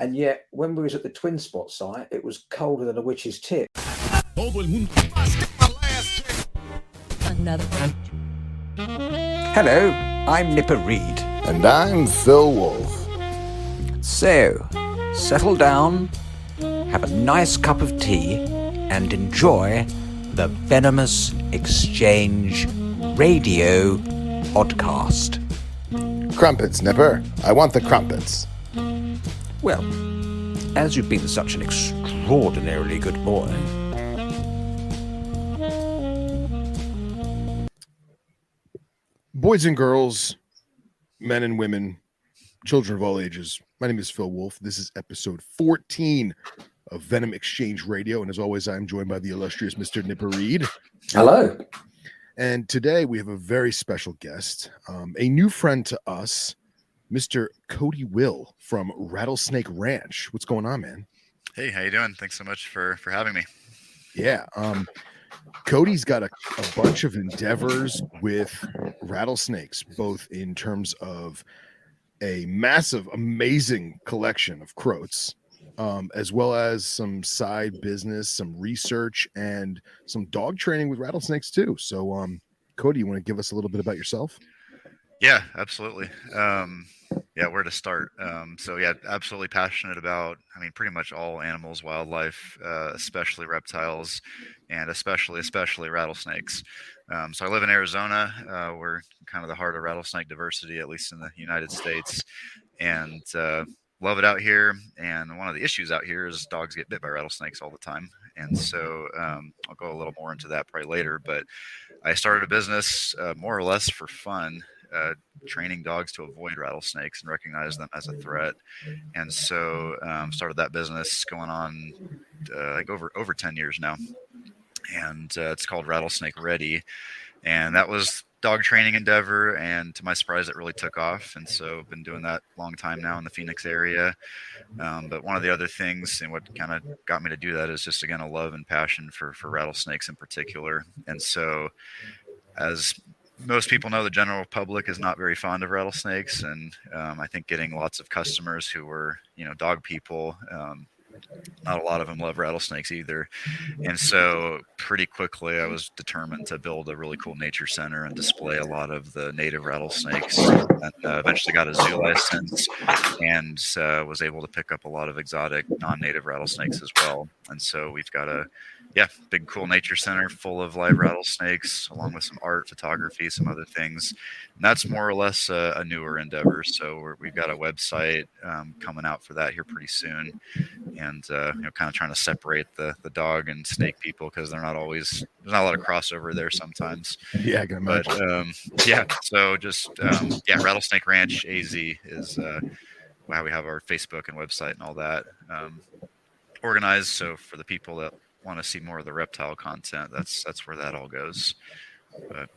And yet, when we was at the Twin Spot site, it was colder than a witch's tit. Another one. Hello, I'm Nipper Reed. And I'm Phil Wolf. So, settle down, have a nice cup of tea, and enjoy the Venomous Exchange Radio podcast. Crumpets, Nipper. I want the crumpets. Well, as you've been such an extraordinarily good boy. Boys and girls, men and women, children of all ages. My name is Phil Wolf. This is episode 14 of Venom Exchange Radio. And as always, I'm joined by the illustrious Mr. Nipper Reed. Hello. And today we have a very special guest, a new friend to us, Mr. Cody Will from Rattlesnake Ranch. What's going on, man? Hey, how you doing? Thanks so much for having me. Yeah. Cody's got a bunch of endeavors with rattlesnakes, both in terms of a massive, amazing collection of croats, as well as some side business, some research, and some dog training with rattlesnakes too. So, Cody, you want to give us a little bit about yourself? Yeah, absolutely. Where to start? Absolutely passionate about, pretty much all animals, wildlife, especially reptiles, and especially rattlesnakes. So I live in Arizona. We're kind of the heart of rattlesnake diversity, at least in the United States, and love it out here. And one of the issues out here is dogs get bit by rattlesnakes all the time. And so I'll go a little more into that probably later, but I started a business more or less for fun, training dogs to avoid rattlesnakes and recognize them as a threat. And so started that business going on over 10 years now. And it's called Rattlesnake Ready. And that was dog training endeavor. And to my surprise, it really took off. And so I've been doing that a long time now in the Phoenix area. But one of the other things and what kind of got me to do that is just, again, a love and passion for rattlesnakes in particular. And so as most people know, the general public is not very fond of rattlesnakes. And I think getting lots of customers who were, dog people, not a lot of them love rattlesnakes either. And so pretty quickly I was determined to build a really cool nature center and display a lot of the native rattlesnakes, and eventually got a zoo license and was able to pick up a lot of exotic non-native rattlesnakes as well. And so we've got a big cool nature center full of live rattlesnakes, along with some art, photography, some other things. And that's more or less a newer endeavor. So we've got a website coming out for that here pretty soon. And, kind of trying to separate the dog and snake people, because there's not a lot of crossover there sometimes. Yeah, I can imagine. So just, Rattlesnake Ranch AZ is how we have our Facebook and website and all that organized. So for the people that want to see more of the reptile content, that's where that all goes. But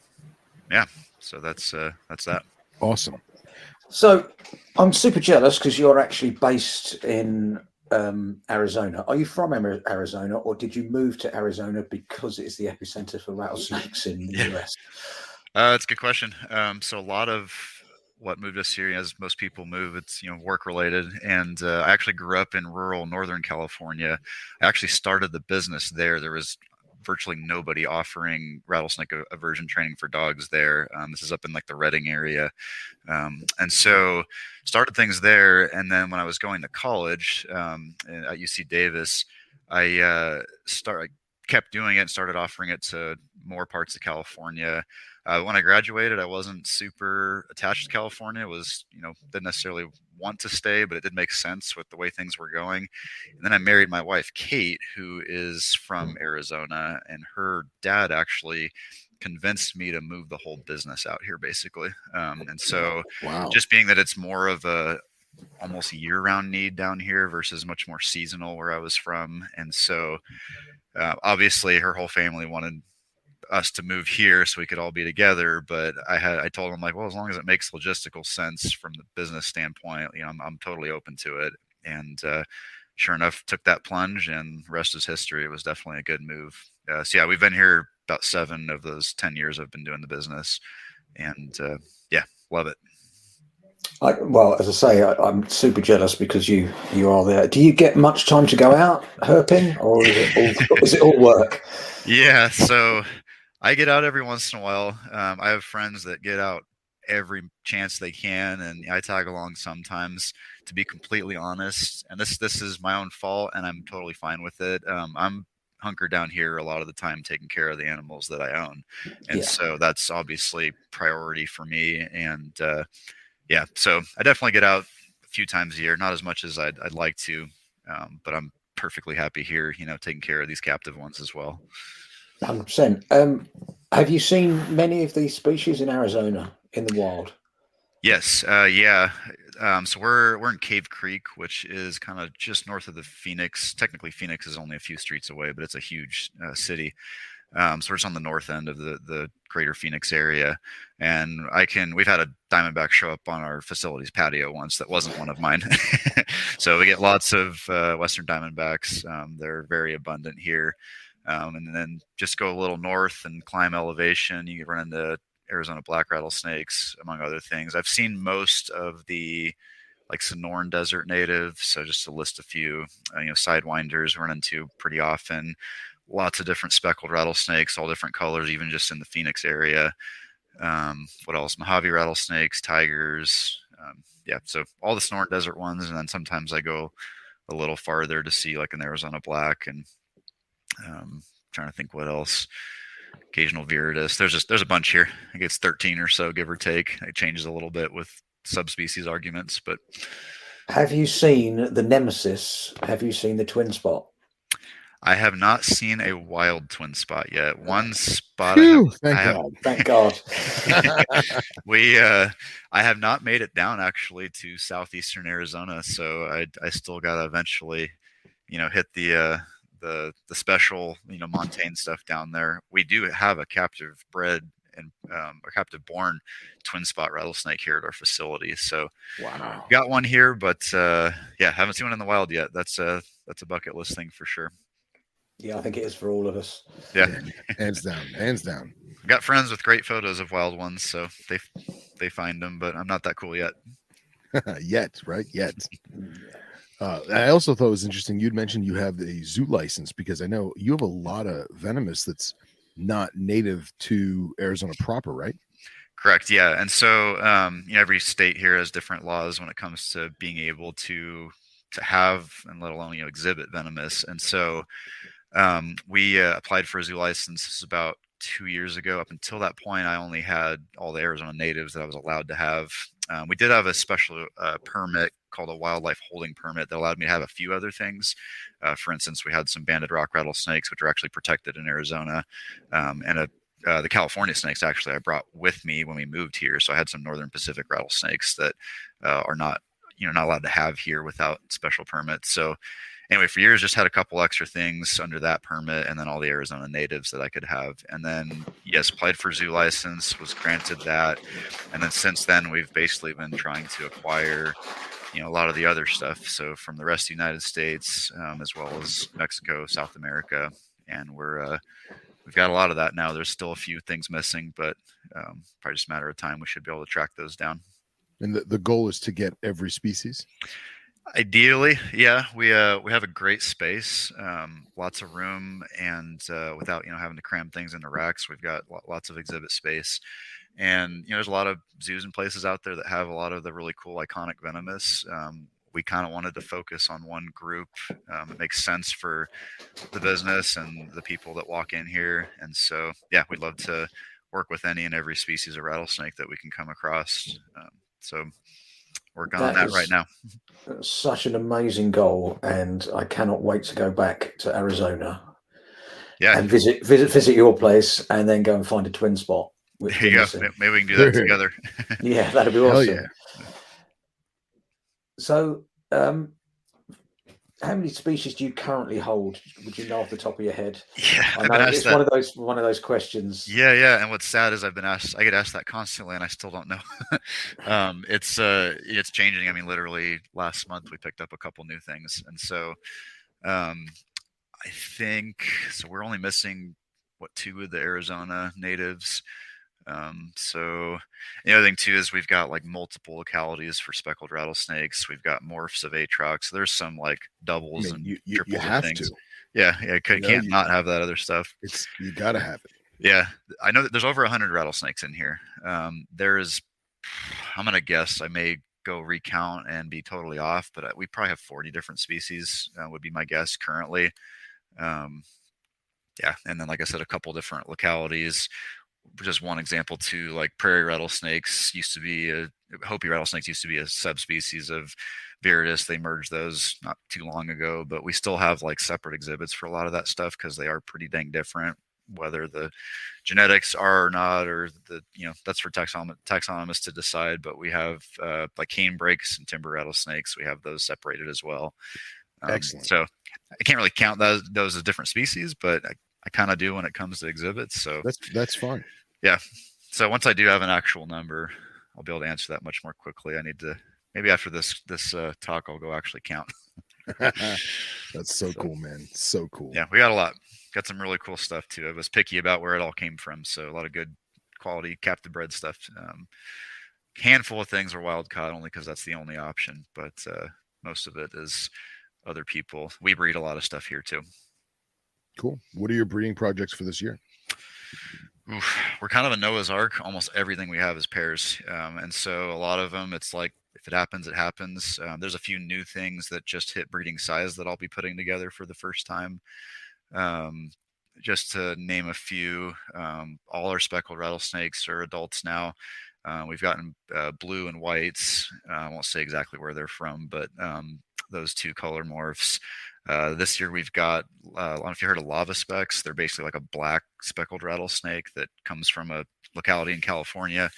so that's that. Awesome. So I'm super jealous because you're actually based in Arizona. Are you from Arizona, or did you move to Arizona because it's the epicenter for rattlesnakes in the US? That's a good question. So a lot of what moved us here, as most people move, it's work related. And I actually grew up in rural Northern California. I actually started the business there. There was virtually nobody offering rattlesnake aversion training for dogs there. This is up in like the Redding area. And so started things there. And then when I was going to college at UC Davis, I kept doing it and started offering it to more parts of California. When I graduated, I wasn't super attached to California. It was, didn't necessarily want to stay, but it did make sense with the way things were going. And then I married my wife, Kate, who is from Arizona, and her dad actually convinced me to move the whole business out here, basically. And so just being that it's more of a almost year-round need down here versus much more seasonal where I was from. And so obviously her whole family wanted us to move here so we could all be together, but I told them, like, well, as long as it makes logistical sense from the business standpoint, I'm totally open to it. And sure enough, took that plunge, and the rest is history. It was definitely a good move. We've been here about 7 of those 10 years I've been doing the business, and love it. Well, as I say, I'm super jealous because you are there. Do you get much time to go out herping, or is it all work? Yeah, so I get out every once in a while. I have friends that get out every chance they can, and I tag along sometimes. To be completely honest, and this is my own fault, and I'm totally fine with it. I'm hunkered down here a lot of the time, taking care of the animals that I own, and Yeah. so that's obviously priority for me. And yeah, so I definitely get out a few times a year, not as much as I'd like to, but I'm perfectly happy here, taking care of these captive ones as well. 100%. Have you seen many of these species in Arizona in the wild? Yes, yeah. So we're in Cave Creek, which is kind of just north of the Phoenix. Technically, Phoenix is only a few streets away, but it's a huge city. So we're just on the north end of the greater Phoenix area, and we've had a diamondback show up on our facility's patio once that wasn't one of mine. So we get lots of western diamondbacks. They're very abundant here. And then just go a little north and climb elevation, you run into Arizona black rattlesnakes, among other things. I've seen most of the like Sonoran Desert natives. So just to list a few, sidewinders run into pretty often. Lots of different speckled rattlesnakes, all different colors, even just in the Phoenix area. What else? Mojave rattlesnakes, tigers. Yeah, so all the Sonoran Desert ones, and then sometimes I go a little farther to see like an Arizona black, and trying to think what else. Occasional viridis. There's a bunch here. I think it's 13 or so, give or take. It changes a little bit with subspecies arguments, but Have you seen the nemesis? Have you seen the twin spot? I have not seen a wild twin spot yet. One spot Phew, I thank have God. Thank God. I have not made it down actually to southeastern Arizona, so I still gotta eventually, hit the special, montane stuff down there. We do have a captive bred and a captive born twin spot rattlesnake here at our facility. So Wow. got one here, but yeah, haven't seen one in the wild yet. That's a bucket list thing for sure. Yeah, I think it is for all of us. Yeah, Hands down, hands down. got friends with great photos of wild ones, so they find them, but I'm not that cool yet. Yet, right? Yet. I also thought it was interesting. You'd mentioned you have a zoo license because I know you have a lot of venomous that's not native to Arizona proper, right? Correct. Yeah. And so, every state here has different laws when it comes to being able to have and let alone exhibit venomous. And so, we applied for a zoo license. This is about 2 years ago. Up until that point, I only had all the Arizona natives that I was allowed to have. We did have a special permit called a wildlife holding permit that allowed me to have a few other things. For instance, we had some banded rock rattlesnakes, which are actually protected in Arizona, and the California snakes actually I brought with me when we moved here. So I had some Northern Pacific rattlesnakes that are not not allowed to have here without special permits. So anyway, for years, just had a couple extra things under that permit, and then all the Arizona natives that I could have. And then, yes, applied for zoo license, was granted that. And then since then, we've basically been trying to acquire, a lot of the other stuff. So from the rest of the United States, as well as Mexico, South America, and we've got a lot of that now. There's still a few things missing, but probably just a matter of time. We should be able to track those down. And the goal is to get every species. Ideally, yeah, we have a great space, lots of room, and without having to cram things into racks, we've got lots of exhibit space, and there's a lot of zoos and places out there that have a lot of the really cool iconic venomous. We kind of wanted to focus on one group. It makes sense for the business and the people that walk in here, and so yeah, we'd love to work with any and every species of rattlesnake that we can come across. So working on that right now. Such an amazing goal, and I cannot wait to go back to Arizona. Yeah, and visit your place, and then go and find a twin spot. There you go. Maybe we can do that together. Yeah, that'd be Hell awesome. yeah. So, how many species do you currently hold? Would you know off the top of your head? Yeah, I know it's one of those questions. Yeah. And what's sad is I get asked that constantly, and I still don't know. It's changing. I mean, literally last month we picked up a couple new things, and so I think so. We're only missing two of the Arizona natives. So the other thing too is we've got like multiple localities for speckled rattlesnakes. We've got morphs of atrox. There's some like I doubles mean, and you triples of have things. to. Yeah, You know, can't not have that other stuff. you gotta have it. Yeah, I know that there's over 100 rattlesnakes in here. There's, I'm gonna guess, I may go recount and be totally off, but we probably have 40 different species, would be my guess currently. Um, yeah, and then like I said, a couple different localities. Just one example too, like prairie rattlesnakes used to be Hopi rattlesnakes used to be a subspecies of Viridis. They merged those not too long ago, but we still have like separate exhibits for a lot of that stuff because they are pretty dang different. Whether the genetics are or not, or that's for taxonomists to decide. But we have like cane breaks and timber rattlesnakes. We have those separated as well. Excellent. So I can't really count those as different species, but I kind of do when it comes to exhibits. So That's fine. yeah. So once I do have an actual number, I'll be able to answer that much more quickly. I need to maybe after this talk, I'll go actually count. That's so cool, man. So cool. Yeah, we got a lot. Got some really cool stuff too. I was picky about where it all came from, so a lot of good quality captive bred stuff. Handful of things are wild caught only because that's the only option, but most of it is other people. We breed a lot of stuff here too. Cool. What are your breeding projects for this year? Oof, we're kind of a Noah's Ark. Almost everything we have is pairs, and so a lot of them, it's like if it happens, it happens. There's a few new things that just hit breeding size that I'll be putting together for the first time. Just to name a few, all our speckled rattlesnakes are adults now. We've gotten blue and whites. I won't say exactly where they're from, but those two color morphs. This year we've got, I don't know if you heard of lava specks. They're basically like a black speckled rattlesnake that comes from a locality in California.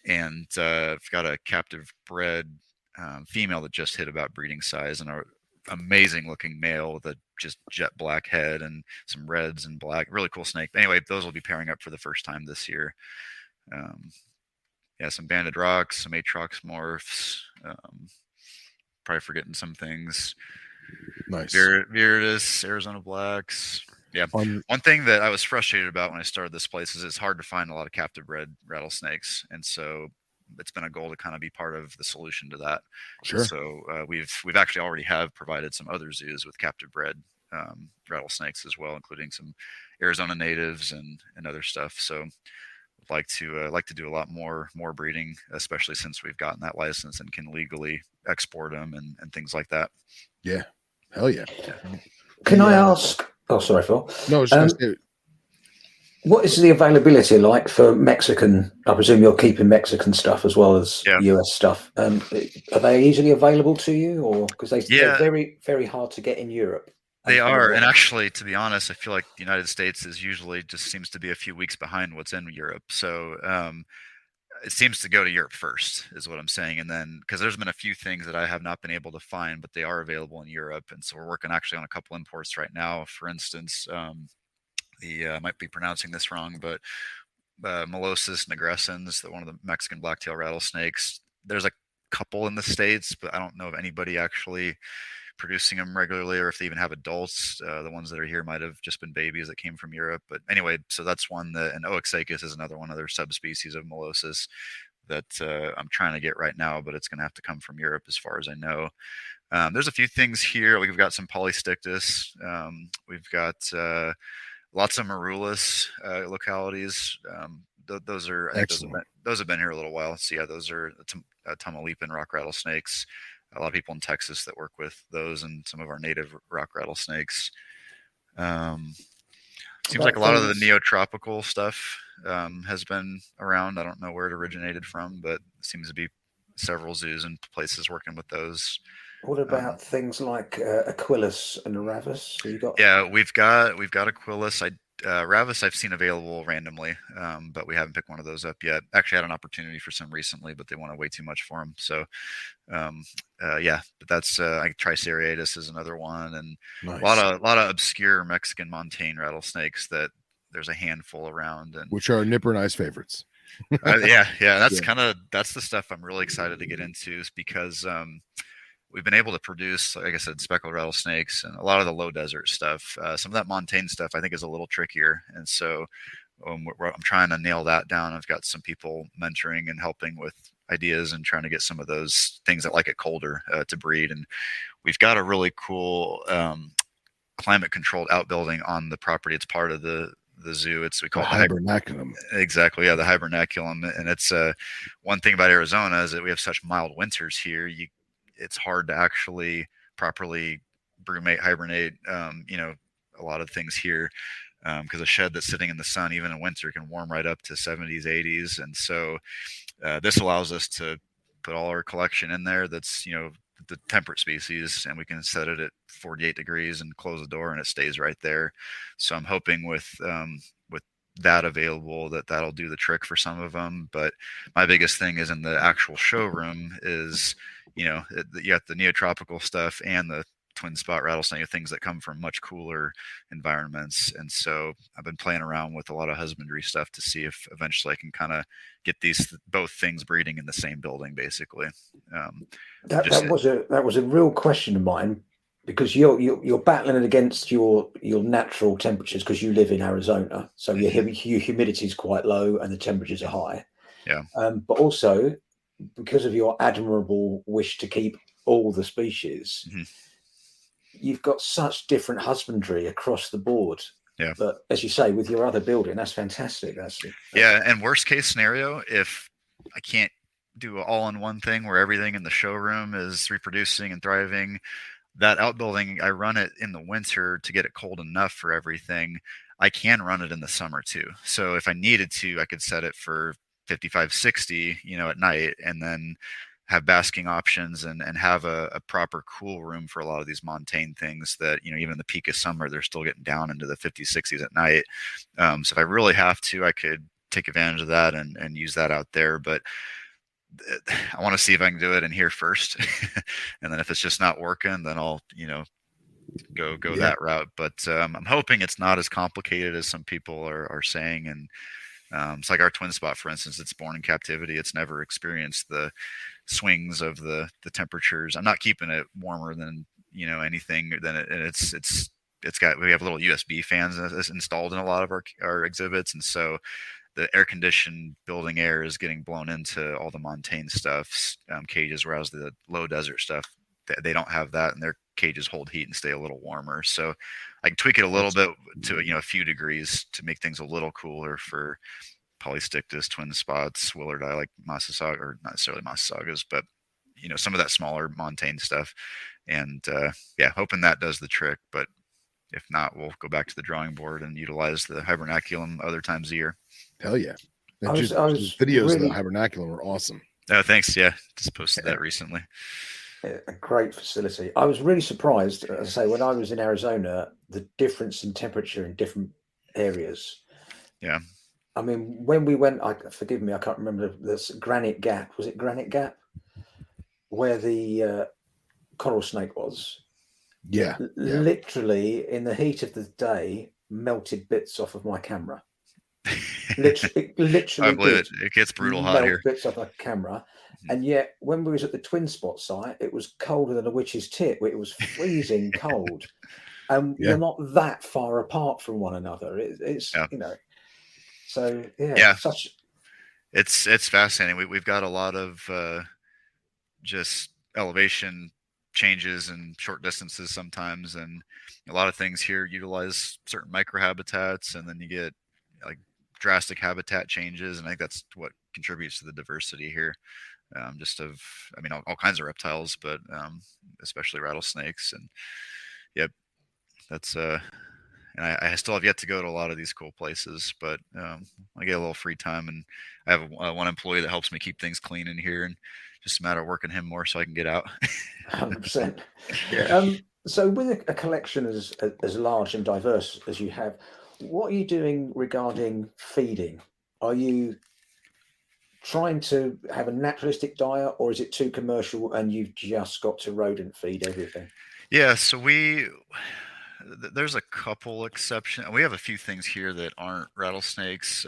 And I've got a captive bred female that just hit about breeding size, and an amazing looking male with a just jet black head and some reds and black. Really cool snake. Anyway, those will be pairing up for the first time this year. Yeah, some banded rocks, some atrox morphs. Probably forgetting some things. Nice. Viridis, Arizona blacks. Yeah. One thing that I was frustrated about when I started this place is it's hard to find a lot of captive bred rattlesnakes, and so it's been a goal to kind of be part of the solution to that. Sure. So we've actually already have provided some other zoos with captive bred rattlesnakes as well, including some Arizona natives and other stuff. So like to do a lot more breeding, especially since we've gotten that license and can legally export them and things like that. Yeah. Hell yeah. Can I ask? Oh, sorry, Phil. No, I was just gonna say, What is the availability like for Mexican? I presume you're keeping Mexican stuff as well as US stuff. Are they easily available to you, or because they're very, very hard to get in Europe? They are, and actually, to be honest, I feel like the United States is usually just seems to be a few weeks behind what's in Europe. So it seems to go to Europe first, is what I'm saying, and then because there's been a few things that I have not been able to find, but they are available in Europe, and so we're working actually on a couple imports right now. For instance, I might be pronouncing this wrong, but Molossus nigrescens, one of the Mexican blacktail rattlesnakes. There's a couple in the States, but I don't know of anybody actually producing them regularly, or if they even have adults. The ones that are here might have just been babies that came from Europe. But anyway, so that's one and Oaxacus is another one, other subspecies of Molossus that I'm trying to get right now, but it's going to have to come from Europe as far as I know. There's a few things here. We've got some Polystictus. We've got lots of Marulus localities. Those are, I think those have been here a little while. So yeah, those are Tamaulipan rock rattlesnakes. A lot of people in Texas that work with those and some of our native rock rattlesnakes. Seems like a lot of the neotropical stuff has been around. I don't know where it originated from, but it seems to be several zoos and places working with those. What about things like Aquilus and Ravis? Yeah, we've got Aquilus. Ravis I've seen available randomly, but we haven't picked one of those up yet. Actually had an opportunity for some recently, but they wanted way too much for them. So yeah, but that's Triceriatus is another one, and nice. a lot of obscure Mexican montane rattlesnakes that there's a handful around, and which are Nipper and I's favorites. Yeah, that's the stuff I'm really excited to get into, because we've been able to produce, like I said, speckled rattlesnakes and a lot of the low desert stuff. Some of that montane stuff I think is a little trickier, and so I'm trying to nail that down. I've got some people mentoring and helping with ideas and trying to get some of those things that like it colder to breed. And we've got a really cool climate controlled outbuilding on the property. It's part of the zoo. We call it the hibernaculum. Exactly. Yeah. The hibernaculum. And it's one thing about Arizona is that we have such mild winters here. It's hard to actually properly brumate, hibernate, a lot of things here. Because a shed that's sitting in the sun, even in winter, can warm right up to 70s, 80s. And so this allows us to put all our collection in there that's, the temperate species, and we can set it at 48 degrees and close the door and it stays right there. So I'm hoping with that available that'll do the trick for some of them. But my biggest thing is in the actual showroom is, you got the neotropical stuff and the twin spot rattlesnake, things that come from much cooler environments. And so I've been playing around with a lot of husbandry stuff to see if eventually I can kind of get these both things breeding in the same building, basically. That was a real question of mine, because you're battling it against your natural temperatures, because you live in Arizona, so your humidity is quite low and the temperatures are high. Yeah. But also because of your admirable wish to keep all the species. Mm-hmm. You've got such different husbandry across the board. Yeah. But as you say, with your other building, that's fantastic. Yeah. And worst case scenario, if I can't do an all-in-one thing where everything in the showroom is reproducing and thriving, that outbuilding, I run it in the winter to get it cold enough for everything. I can run it in the summer too. So if I needed to, I could set it for 55, 60, at night, and then have basking options and have a proper cool room for a lot of these montane things that, even in the peak of summer, they're still getting down into the 50s, 60s at night. So if I really have to, I could take advantage of that and use that out there. But I want to see if I can do it in here first. And then if it's just not working, then I'll, go that route. But I'm hoping it's not as complicated as some people are saying. And it's like our twin spot, for instance, it's born in captivity. It's never experienced the swings of the temperatures. I'm not keeping it warmer than, anything. Then we have little USB fans installed in a lot of our exhibits. And so the air conditioned building air is getting blown into all the montane stuff, cages, whereas the low desert stuff, they don't have that, and their cages hold heat and stay a little warmer. So I can tweak it a little bit to, a few degrees to make things a little cooler for Polystictus, twin spots, Willardi, like Massasauga, or not necessarily Massasaugas, but, some of that smaller montane stuff. And hoping that does the trick. But if not, we'll go back to the drawing board and utilize the hibernaculum other times a year. Hell yeah. I was Videos really, of the hibernaculum were awesome. Oh, thanks. Yeah. Just posted that recently. A great facility. I was really surprised, as I say, when I was in Arizona, the difference in temperature in different areas. Yeah. I mean, when we went, forgive me, I can't remember this Granite Gap. Was it Granite Gap? Where the coral snake was. Yeah. Literally, in the heat of the day, melted bits off of my camera. Literally, I believe it gets brutal hot here. Bits off a camera. And yet, when we was at the twin spot site, it was colder than a witch's tit. It was freezing cold, and you're not that far apart from one another. It's So it's fascinating. We've got a lot of just elevation changes and short distances sometimes, and a lot of things here utilize certain microhabitats, and then you get like drastic habitat changes, and I think that's what contributes to the diversity here. All kinds of reptiles, but especially rattlesnakes. And that's and I still have yet to go to a lot of these cool places, but I get a little free time, and I have one employee that helps me keep things clean in here, and just a matter of working him more so I can get out. 100%. Yeah. So with a collection as large and diverse as you have, what are you doing regarding feeding? Are you trying to have a naturalistic diet, or is it too commercial and you've just got to rodent feed everything? Yeah, so there's a couple exceptions. We have a few things here that aren't rattlesnakes,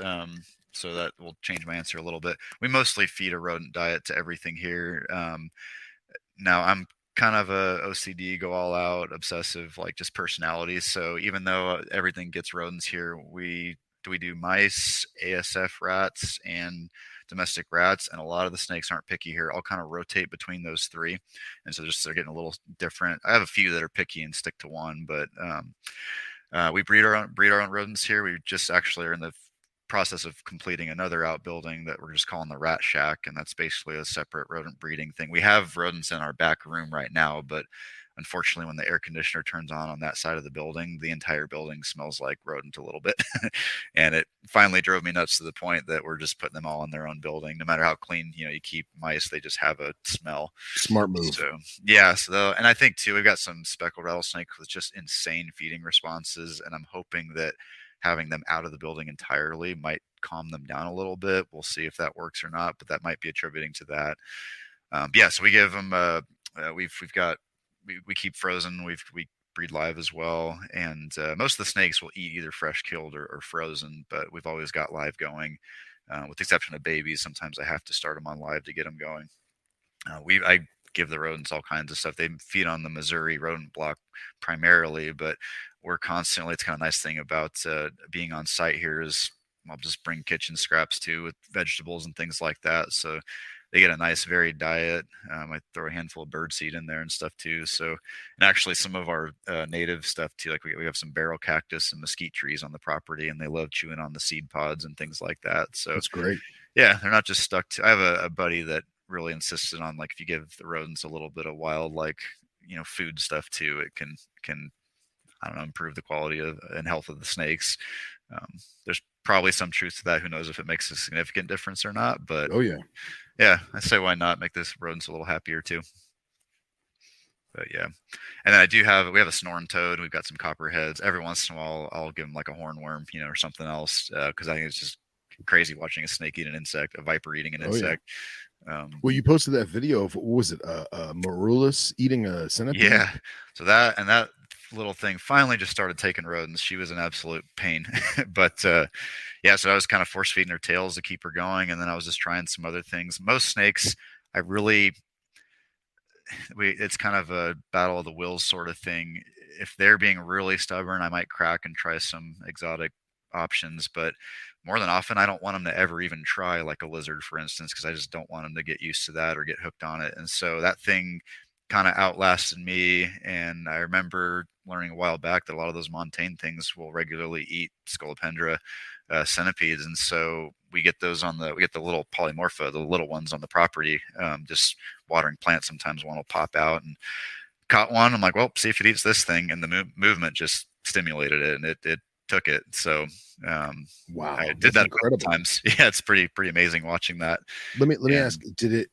so that will change my answer a little bit. We mostly feed a rodent diet to everything here. Now I'm kind of a OCD, go all out, obsessive, like just personality. So even though everything gets rodents here, we we do mice, ASF rats, and domestic rats, and a lot of the snakes aren't picky here. I'll kind of rotate between those three, and so just they're getting a little different. I have a few that are picky and stick to one, but we breed our own rodents here. We just actually are in the process of completing another outbuilding that we're just calling the Rat Shack, and that's basically a separate rodent breeding thing. We have rodents in our back room right now, but unfortunately, when the air conditioner turns on that side of the building, the entire building smells like rodent a little bit. And it finally drove me nuts to the point that we're just putting them all in their own building. No matter how clean, you keep mice, they just have a smell. Smart move. So, yeah. So, and I think too, we've got some speckled rattlesnake with just insane feeding responses. And I'm hoping that having them out of the building entirely might calm them down a little bit. We'll see if that works or not, but that might be attributing to that. Yeah. So we give them, we keep frozen. We breed live as well, and most of the snakes will eat either fresh killed or frozen. But we've always got live going, with the exception of babies. Sometimes I have to start them on live to get them going. I give the rodents all kinds of stuff. They feed on the Missouri rodent block primarily, but we're constantly. It's kind of nice thing about being on site here is I'll just bring kitchen scraps too with vegetables and things like that. So they get a nice varied diet. I throw a handful of birdseed in there and stuff too. So, and actually some of our native stuff too, like we have some barrel cactus and mesquite trees on the property, and they love chewing on the seed pods and things like that. So That's great. Yeah, they're not just stuck to. I have a buddy that really insisted on, like, if you give the rodents a little bit of wild, like, food stuff too, it can I don't know, improve the quality of and health of the snakes. There's probably some truth to that. Who knows if it makes a significant difference or not? But oh yeah. Yeah, I say why not make this rodents a little happier too. But yeah, and then we have a snoring toad. We've got some copperheads. Every once in a while, I'll give them like a hornworm, or something else, because I think it's just crazy watching a snake eat an insect, a viper eating an insect. Yeah. Well, you posted that video of, what was it, a Marulus eating a centipede? Yeah, so that little thing finally just started taking rodents. She was an absolute pain. But yeah, so I was kind of force feeding her tails to keep her going, and then I was just trying some other things. Most snakes, it's kind of a battle of the wills sort of thing. If they're being really stubborn, I might crack and try some exotic options, but more than often I don't want them to ever even try like a lizard, for instance, because I just don't want them to get used to that or get hooked on it. And so that thing kind of outlasted me. And I remember learning a while back that a lot of those montane things will regularly eat Scolopendra centipedes, and so we get those we get the little polymorpha, the little ones on the property. Just watering plants, sometimes one will pop out, and caught one. I'm like, well, see if it eats this thing, and the movement just stimulated it, and it took it. So wow, I did that a couple times. Yeah, it's pretty amazing watching that. Let me ask, did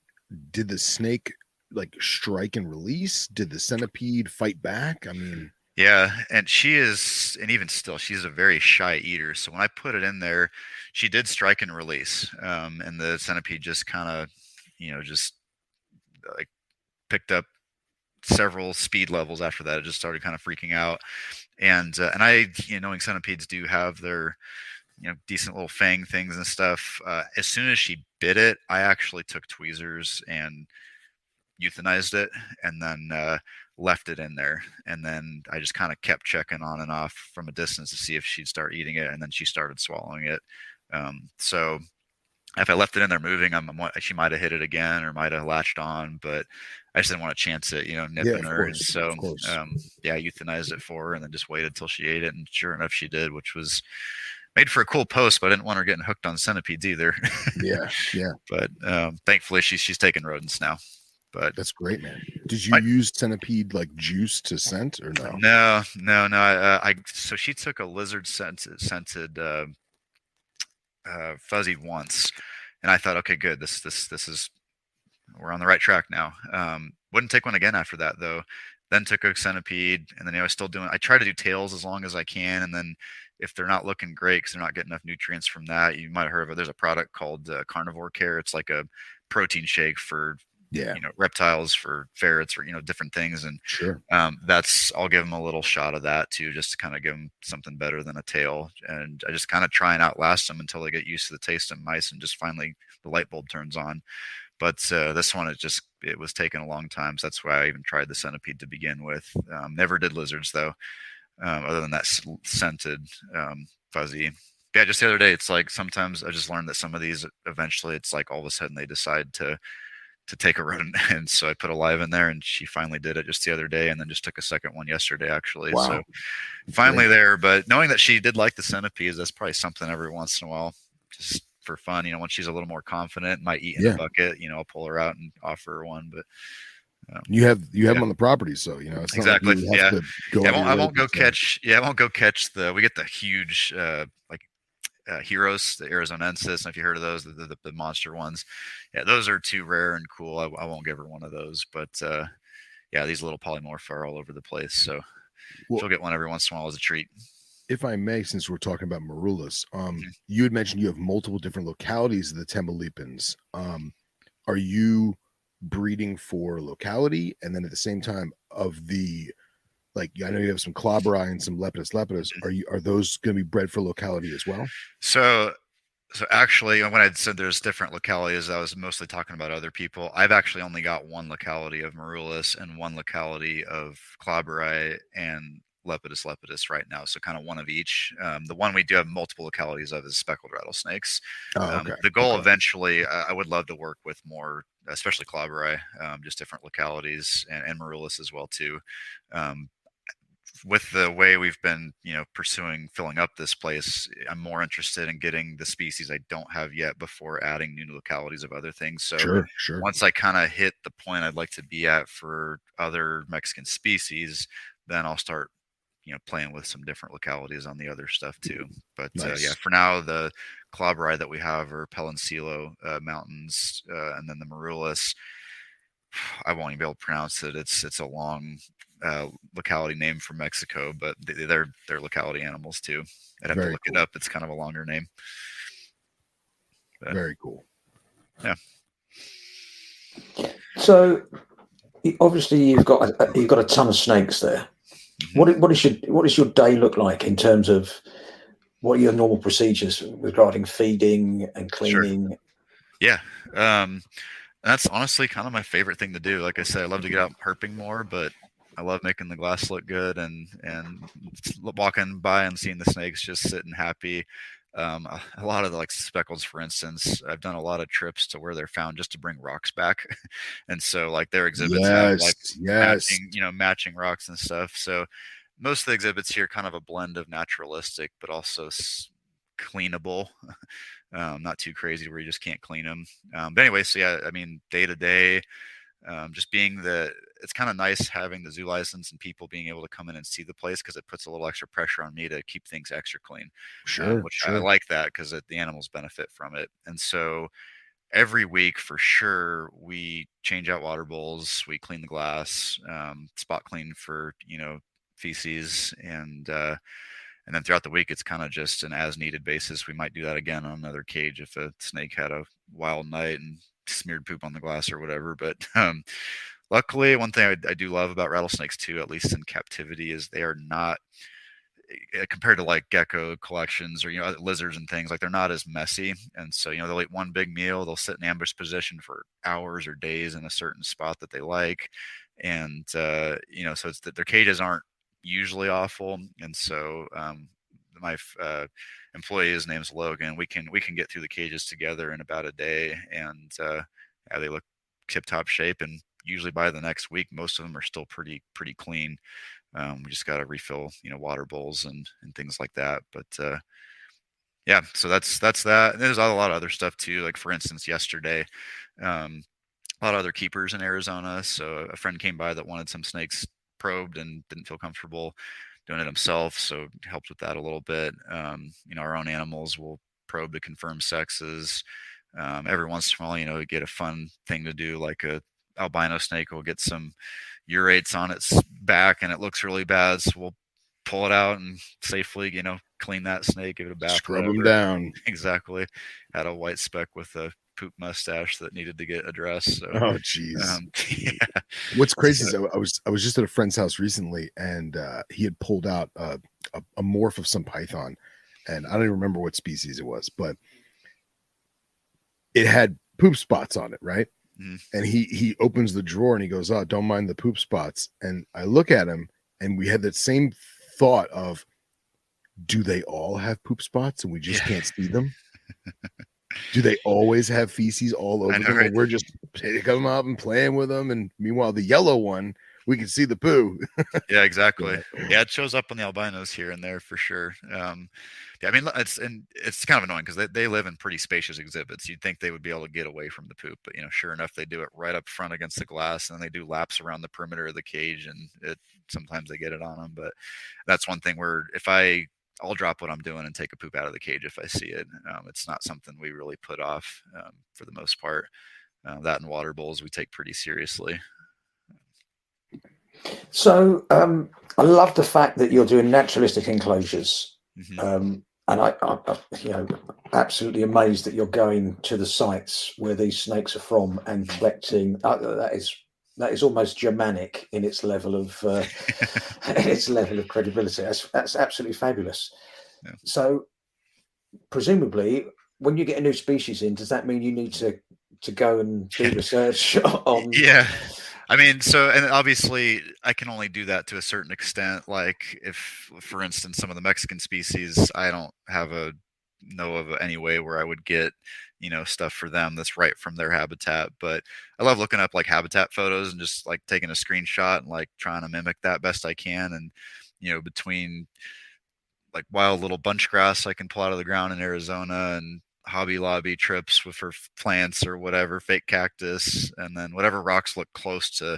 the snake like strike and release? Did the centipede fight back? I mean, yeah, and even still, she's a very shy eater. So when I put it in there, she did strike and release, and the centipede just kind of, just like picked up several speed levels after that. It just started kind of freaking out, and I, knowing centipedes do have their, decent little fang things and stuff. As soon as she bit it, I actually took tweezers and euthanized it, and then left it in there, and then I just kind of kept checking on and off from a distance to see if she'd start eating it, and then she started swallowing it. So if I left it in there moving, she might have hit it again or might have latched on, but I just didn't want to chance it, nipping her. And so yeah, I euthanized it for her and then just waited till she ate it, and sure enough she did, which was made for a cool post, but I didn't want her getting hooked on centipedes either. yeah But thankfully she's taking rodents now. But that's great, man. Did you use centipede like juice to scent or no? No. So she took a lizard scented fuzzy once, and I thought, okay, good. This is, we're on the right track now. Wouldn't take one again after that though. Then took a centipede, and then I was still doing. I try to do tails as long as I can, and then if they're not looking great because they're not getting enough nutrients from that, you might have heard of it. There's a product called Carnivore Care. It's like a protein shake for reptiles, for ferrets, or different things, and sure, I'll give them a little shot of that too, just to kind of give them something better than a tail. And I just kind of try and outlast them until they get used to the taste of mice, and just finally the light bulb turns on. But this one, it was taking a long time, so that's why I even tried the centipede to begin with. Never did lizards though, other than that scented fuzzy. Yeah, just the other day, it's like sometimes I just learned that some of these eventually, it's like all of a sudden they decide to take a run, and so I put a live in there, and she finally did it just the other day, and then just took a second one yesterday actually. Wow. So That's finally great. there, but knowing that she did like the centipedes, that's probably something every once in a while, just for fun. When she's a little more confident, might eat in a bucket. I'll pull her out and offer her one, but. You have them on the property, so it's not Exactly. like you have to go. Yeah, I won't go catch. Yeah, I won't go catch we get the huge heroes, the Arizonensis. And if you heard of those, the monster ones, yeah, those are too rare and cool. I won't give her one of those. But yeah, these little polymorph are all over the place, so she'll get one every once in a while as a treat. If I may, since we're talking about Marulus, you had mentioned you have multiple different localities of the Tamaulipas. Are you breeding for locality, and then at the same time of the I know you have some Clobberi and some Lepidus. Are those going to be bred for locality as well? So actually, when I said there's different localities, I was mostly talking about other people. I've actually only got one locality of Marulus and one locality of Clobberi and Lepidus right now, so kind of one of each. The one we do have multiple localities of is speckled rattlesnakes. Okay. The goal eventually, I would love to work with more, especially Clobberi, just different localities, and Marulus as well too. With the way we've been, pursuing filling up this place, I'm more interested in getting the species I don't have yet before adding new localities of other things. So sure. Once I kind of hit the point I'd like to be at for other Mexican species, then I'll start, playing with some different localities on the other stuff too. But Nice. yeah, for now, the Clobberi that we have are Pelencillo Mountains, and then the Marulus, I won't even be able to pronounce it. It's a long locality name from Mexico, but they're locality animals too. I'd have to look it up. It's kind of a longer name. But, very cool. Yeah. So obviously you've got a ton of snakes there. What does your day look like in terms of what are your normal procedures regarding feeding and cleaning? Sure. Yeah. That's honestly kind of my favorite thing to do. Like I said, I love to get out herping more, but I love making the glass look good and walking by and seeing the snakes just sitting happy. A lot of the speckles, for instance, I've done a lot of trips to where they're found just to bring rocks back. And so their exhibits have matching rocks and stuff. So most of the exhibits here kind of a blend of naturalistic, but also cleanable. Not too crazy where you just can't clean them. But anyway, so yeah, I mean, day to day, just being it's kind of nice having the zoo license and people being able to come in and see the place, because it puts a little extra pressure on me to keep things extra clean. Sure. I like that because the animals benefit from it. And so every week for sure, we change out water bowls, we clean the glass, spot clean for, feces, and then throughout the week, it's kind of just an as-needed basis. We might do that again on another cage if a snake had a wild night and smeared poop on the glass or whatever. But luckily, one thing I do love about rattlesnakes too, at least in captivity, is they are not, compared to gecko collections or lizards and things, they're not as messy. And so they'll eat one big meal, they'll sit in ambush position for hours or days in a certain spot that they like, and so it's that their cages aren't usually awful. And so my employee, his name's Logan, we can get through the cages together in about a day, and they look tip top shape, and usually by the next week most of them are still pretty clean. We just got to refill water bowls and things like that. But yeah, so that's that. And there's a lot of other stuff too, for instance yesterday, a lot of other keepers in Arizona, so a friend came by that wanted some snakes probed and didn't feel comfortable doing it himself, so helped with that a little bit. Our own animals will probe to confirm sexes. Every once in a while, we get a fun thing to do, like a albino snake will get some urates on its back and it looks really bad, so we'll pull it out and safely clean that snake, give it a bath, scrub them down. Exactly. Had a white speck with a poop mustache that needed to get addressed. So, oh geez. Yeah. What's crazy is I was just at a friend's house recently, and he had pulled out a morph of some python, and I don't even remember what species it was, but it had poop spots on it, right? Mm-hmm. And he opens the drawer and he goes, "Oh, don't mind the poop spots." And I look at him, and we had that same thought of, do they all have poop spots and we just Yeah. can't see them? Do they always have feces all I over know, them? right? And we're just picking them up and playing with them. And meanwhile, the yellow one, we can see the poo. Yeah, exactly. Yeah, it shows up on the albinos here and there for sure. Yeah, I mean, it's kind of annoying because they live in pretty spacious exhibits. You'd think they would be able to get away from the poop, but sure enough, they do it right up front against the glass, and then they do laps around the perimeter of the cage, and sometimes they get it on them. But that's one thing where I'll drop what I'm doing and take a poop out of the cage if I see it. It's not something we really put off for the most part. That and water bowls we take pretty seriously. So I love the fact that you're doing naturalistic enclosures, Mm-hmm. and I, absolutely amazed that you're going to the sites where these snakes are from and collecting. That is almost Germanic in its level of credibility. That's absolutely fabulous. Yeah. So presumably, when you get a new species in, does that mean you need to go and do research on? Yeah. I mean, and obviously I can only do that to a certain extent. Like if, for instance, some of the Mexican species, I don't know of any way where I would get, stuff for them that's right from their habitat. But I love looking up like habitat photos and just like taking a screenshot and like trying to mimic that best I can. And, between like wild little bunch grass I can pull out of the ground in Arizona and Hobby Lobby trips for plants or whatever, fake cactus, and then whatever rocks look close to,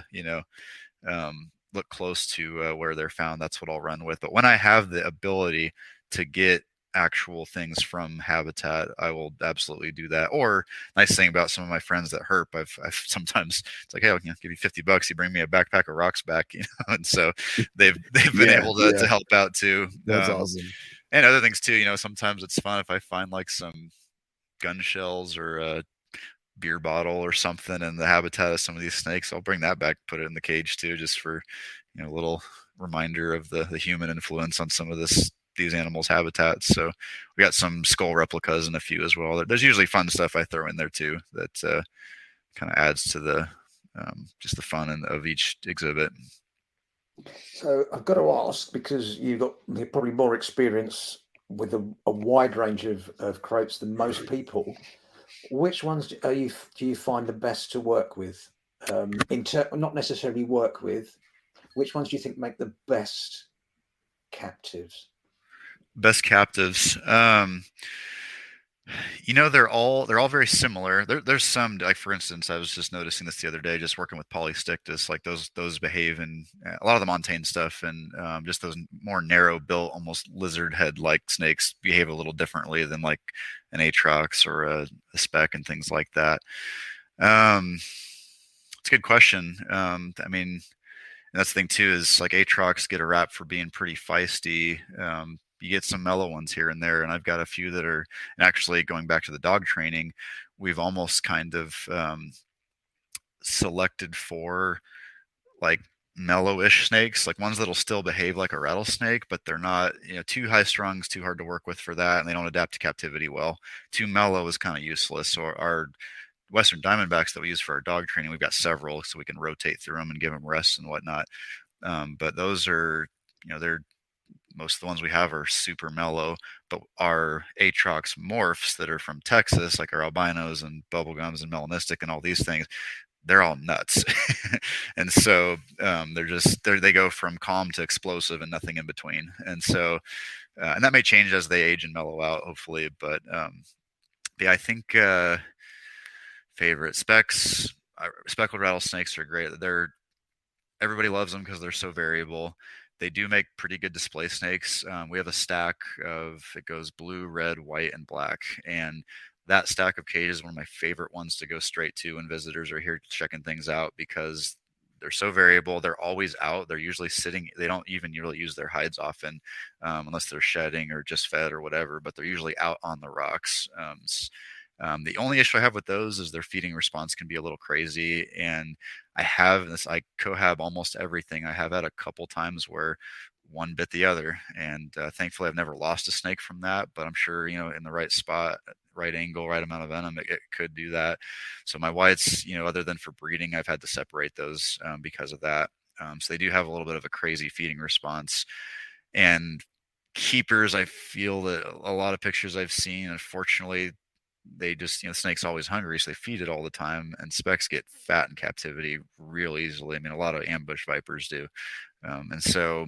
where they're found. That's what I'll run with. But when I have the ability to get actual things from habitat, I will absolutely do that. Or nice thing about some of my friends that herp, I've sometimes it's like, hey, I'll give you $50, you bring me a backpack of rocks back, and so they've been able to help out too. That's awesome. And other things too, sometimes it's fun if I find like some gun shells or a beer bottle or something in the habitat of some of these snakes. I'll bring that back, put it in the cage too, just for a little reminder of the human influence on some of these animals' habitats. So we got some skull replicas and a few as well. There's usually fun stuff I throw in there too that kind of adds to the just the fun of each exhibit. So I've got to ask, because you've got probably more experience with a wide range of croats than most people, which ones do you find the best to work with? Not necessarily work with. Which ones do you think make the best captives? Best captives. They're all very similar. There's some, like for instance, I was just noticing this the other day, just working with polystictus, like those behave in a lot of the montane stuff, and just those more narrow built, almost lizard head like snakes behave a little differently than like an atrox or a speck and things like that. It's a good question. I mean, and that's the thing too, is like atrox get a rap for being pretty feisty. You get some mellow ones here and there, and I've got a few that are, and actually going back to the dog training, we've almost kind of selected for like mellow-ish snakes, like ones that'll still behave like a rattlesnake, but they're not, too high strung is too hard to work with for that, and they don't adapt to captivity well. Too mellow is kind of useless. So our Western Diamondbacks that we use for our dog training, we've got several, so we can rotate through them and give them rest and whatnot. But those are, they're, most of the ones we have are super mellow, but our atrox morphs that are from Texas, like our albinos and bubblegums and melanistic and all these things, they're all nuts. And so they go from calm to explosive and nothing in between. And so, and that may change as they age and mellow out, hopefully. But yeah, I think favorite specks, speckled rattlesnakes are great. Everybody loves them because they're so variable. They do make pretty good display snakes. We have a stack it goes blue, red, white, and black. And that stack of cages is one of my favorite ones to go straight to when visitors are here checking things out, because they're so variable. They're always out. They're usually sitting. They don't even really use their hides often, unless they're shedding or just fed or whatever, but they're usually out on the rocks. The only issue I have with those is their feeding response can be a little crazy. And I cohab almost everything. I have had a couple times where one bit the other. And thankfully, I've never lost a snake from that. But I'm sure, in the right spot, right angle, right amount of venom, it could do that. So my whites, other than for breeding, I've had to separate those because of that. So they do have a little bit of a crazy feeding response. And keepers, I feel that a lot of pictures I've seen, unfortunately, they just, the snake's always hungry, so they feed it all the time, and specs get fat in captivity real easily. I mean, a lot of ambush vipers do. And so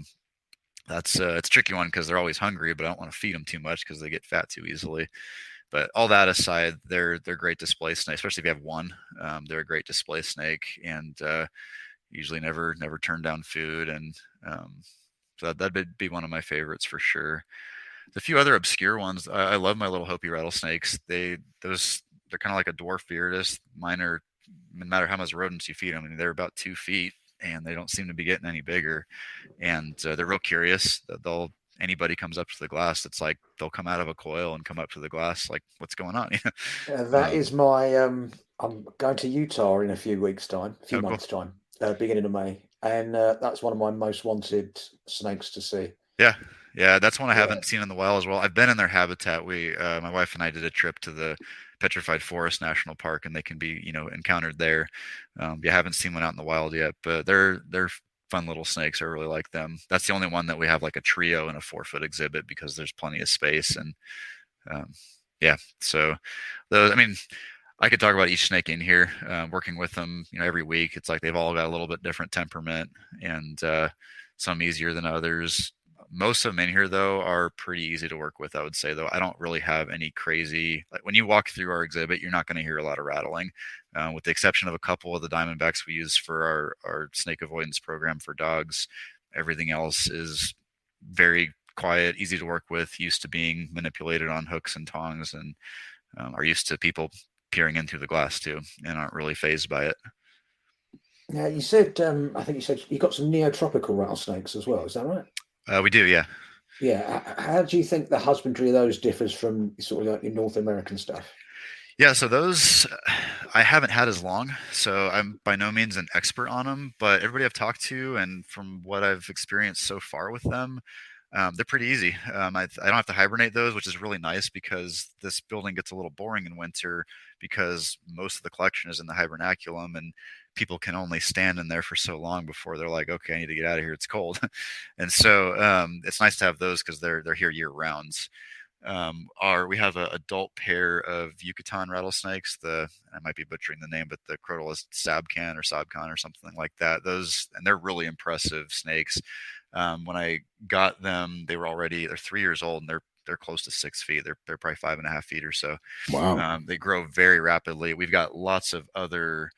that's it's a tricky one because they're always hungry, but I don't want to feed them too much because they get fat too easily. But all that aside, they're great display snakes, especially if you have one. They're a great display snake, and usually never turn down food, and so that'd be one of my favorites for sure. There's a few other obscure ones. I love my little Hopi rattlesnakes. They're kind of like a dwarf Viridis. Mine are, no matter how much rodents you feed them, I mean, they're about 2 feet, and they don't seem to be getting any bigger. And they're real curious. They'll Anybody comes up to the glass, it's like they'll come out of a coil and come up to the glass, like, what's going on? That is my. I'm going to Utah in a few weeks' time, a few Oh, cool. months' time, beginning of May, and that's one of my most wanted snakes to see. Yeah, that's one I Yeah. haven't seen in the wild as well. I've been in their habitat. My wife and I did a trip to the Petrified Forest National Park, and they can be, encountered there. You haven't seen one out in the wild yet, but they're fun little snakes. I really like them. That's the only one that we have like a trio and a 4-foot exhibit because there's plenty of space. And yeah, so those, I mean, I could talk about each snake in here, working with them, every week. It's like they've all got a little bit different temperament, and some easier than others. Most of them in here, though, are pretty easy to work with, I would say, though. I don't really have any crazy, like when you walk through our exhibit, you're not going to hear a lot of rattling, with the exception of a couple of the Diamondbacks we use for our snake avoidance program for dogs. Everything else is very quiet, easy to work with, used to being manipulated on hooks and tongs, and are used to people peering in through the glass too, and aren't really phased by it. Yeah, you said. I think you said you got some neotropical rattlesnakes as well. Is that right? We do, yeah. Yeah. How do you think the husbandry of those differs from sort of like your North American stuff? Yeah, so those I haven't had as long, so I'm by no means an expert on them, but everybody I've talked to and from what I've experienced so far with them, they're pretty easy. I don't have to hibernate those, which is really nice because this building gets a little boring in winter because most of the collection is in the hibernaculum, and people can only stand in there for so long before they're like, okay, I need to get out of here. It's cold. And so it's nice to have those because they're here year round. We have an adult pair of Yucatan rattlesnakes. I might be butchering the name, but the Crotalus sabcan or sabcon or something like that. And they're really impressive snakes. When I got them, they're 3 years old, and they're close to 6 feet. They're probably 5.5 feet or so. Wow. They grow very rapidly. We've got lots of other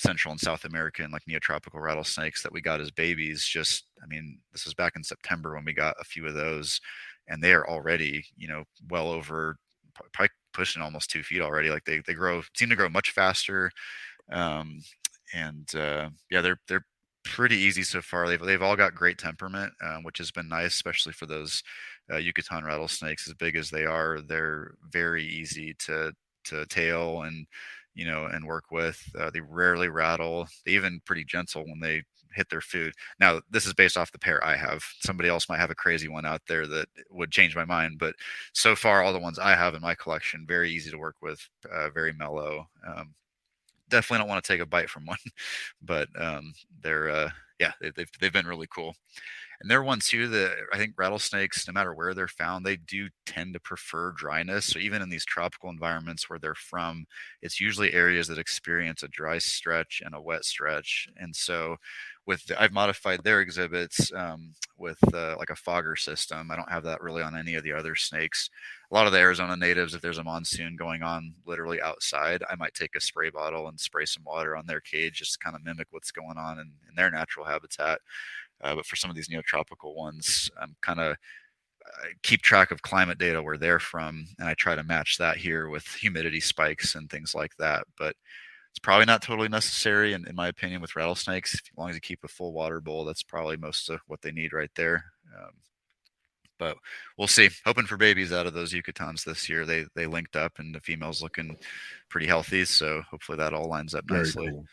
Central and South American, like neotropical rattlesnakes that we got as babies. This was back in September when we got a few of those, and they are already, well over, probably pushing almost 2 feet already. Like they seem to grow much faster. Yeah, they're pretty easy so far. They've all got great temperament, which has been nice, especially for those Yucatan rattlesnakes. As big as they are, they're very easy to tail and work with. They rarely rattle. They even pretty gentle when they hit their food. Now, this is based off the pair I have. Somebody else might have a crazy one out there that would change my mind, but so far, all the ones I have in my collection, very easy to work with, very mellow. Definitely don't want to take a bite from one, but they've been really cool. And they're one too that I think rattlesnakes, no matter where they're found, they do tend to prefer dryness. So even in these tropical environments where they're from, it's usually areas that experience a dry stretch and a wet stretch. And so I've modified their exhibits with like a fogger system. I don't have that really on any of the other snakes. A lot of the Arizona natives, if there's a monsoon going on literally outside, I might take a spray bottle and spray some water on their cage just to kind of mimic what's going on in their natural habitat. But for some of these neotropical ones, I'm kind of keep track of climate data where they're from, and I try to match that here with humidity spikes and things like that. But it's probably not totally necessary, in my opinion, with rattlesnakes. As long as you keep a full water bowl, that's probably most of what they need right there. But we'll see. Hoping for babies out of those Yucatans this year. They linked up, and the female's looking pretty healthy, so hopefully that all lines up nicely. Cool.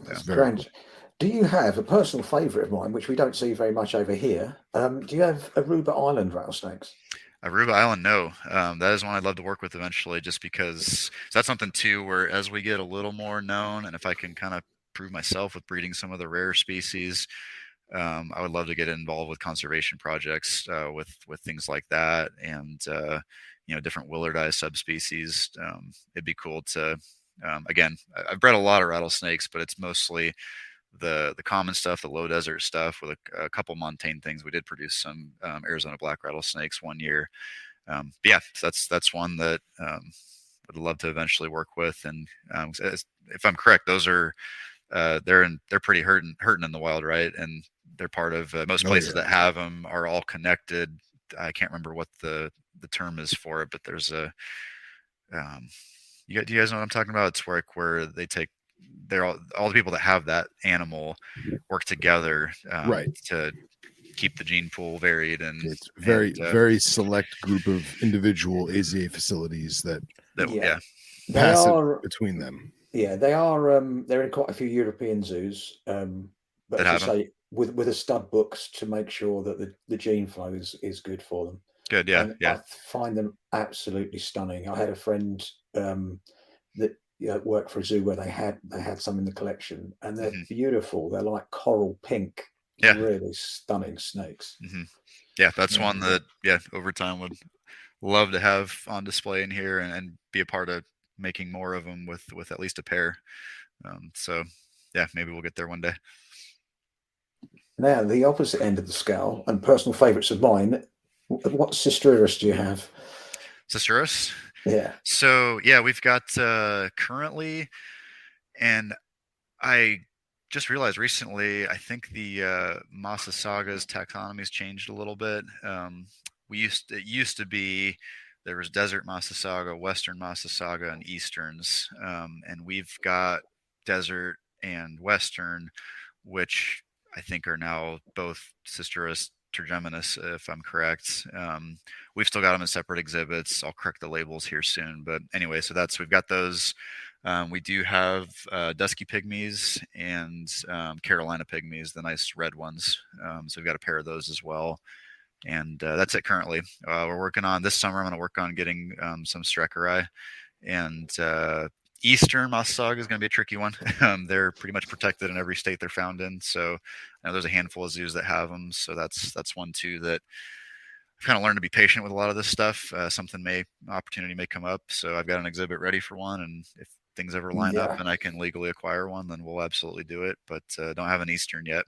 That's very great. Do you have a personal favourite of mine, which we don't see very much over here? Do you have Aruba Island rattlesnakes? Aruba Island, no. That is one I'd love to work with eventually, just because that's something too where as we get a little more known, and if I can kind of prove myself with breeding some of the rare species, I would love to get involved with conservation projects with things like that, and different willardized subspecies. It'd be cool to again. I've bred a lot of rattlesnakes, but it's mostly the common stuff, the low desert stuff, with a couple montane things. We did produce some Arizona black rattlesnakes one year. But yeah, so that's one that would love to eventually work with. And if I'm correct, those are they're pretty hurting in the wild, right? And they're part of most places that have them are all connected. I can't remember what the term is for it, but there's a do you guys know what I'm talking about? It's where they take they're all the people that have that animal work together to keep the gene pool varied, and it's very select group of individual AZA facilities that pass it between them. Yeah, they are. They're in quite a few European zoos, but as you say, with a stud books to make sure that the gene flow is good for them. Good, yeah, and I find them absolutely stunning. I had a friend that worked for a zoo where they had some in the collection, and they're beautiful. They're like coral pink, really stunning snakes. Yeah, that's one that over time would love to have on display in here and be a part of making more of them with at least a pair. So yeah, maybe we'll get there one day. Now, the opposite end of the scale, and personal favorites of mine, what Sistrurus do you have? Sistrurus? Yeah. So yeah, we've got currently, and I just realized recently, I think the Massasaga's taxonomy's changed a little bit. It used to be there was desert Massasaga, western Massasaga, and easterns, and we've got desert and western, which I think are now both Sistrurus trigeminus, if I'm correct. We've still got them in separate exhibits. I'll correct the labels here soon, but anyway, so we've got those. We do have dusky pygmies and Carolina pygmies, the nice red ones. So we've got a pair of those as well. And that's it currently. We're working on this summer. I'm going to work on getting some Streckeri, and eastern Massasaga is going to be a tricky one. They're pretty much protected in every state they're found in. So there's a handful of zoos that have them. So that's one too that I've kind of learned to be patient with a lot of this stuff. Opportunity may come up. So I've got an exhibit ready for one, and if things ever line up and I can legally acquire one, then we'll absolutely do it. But don't have an eastern yet.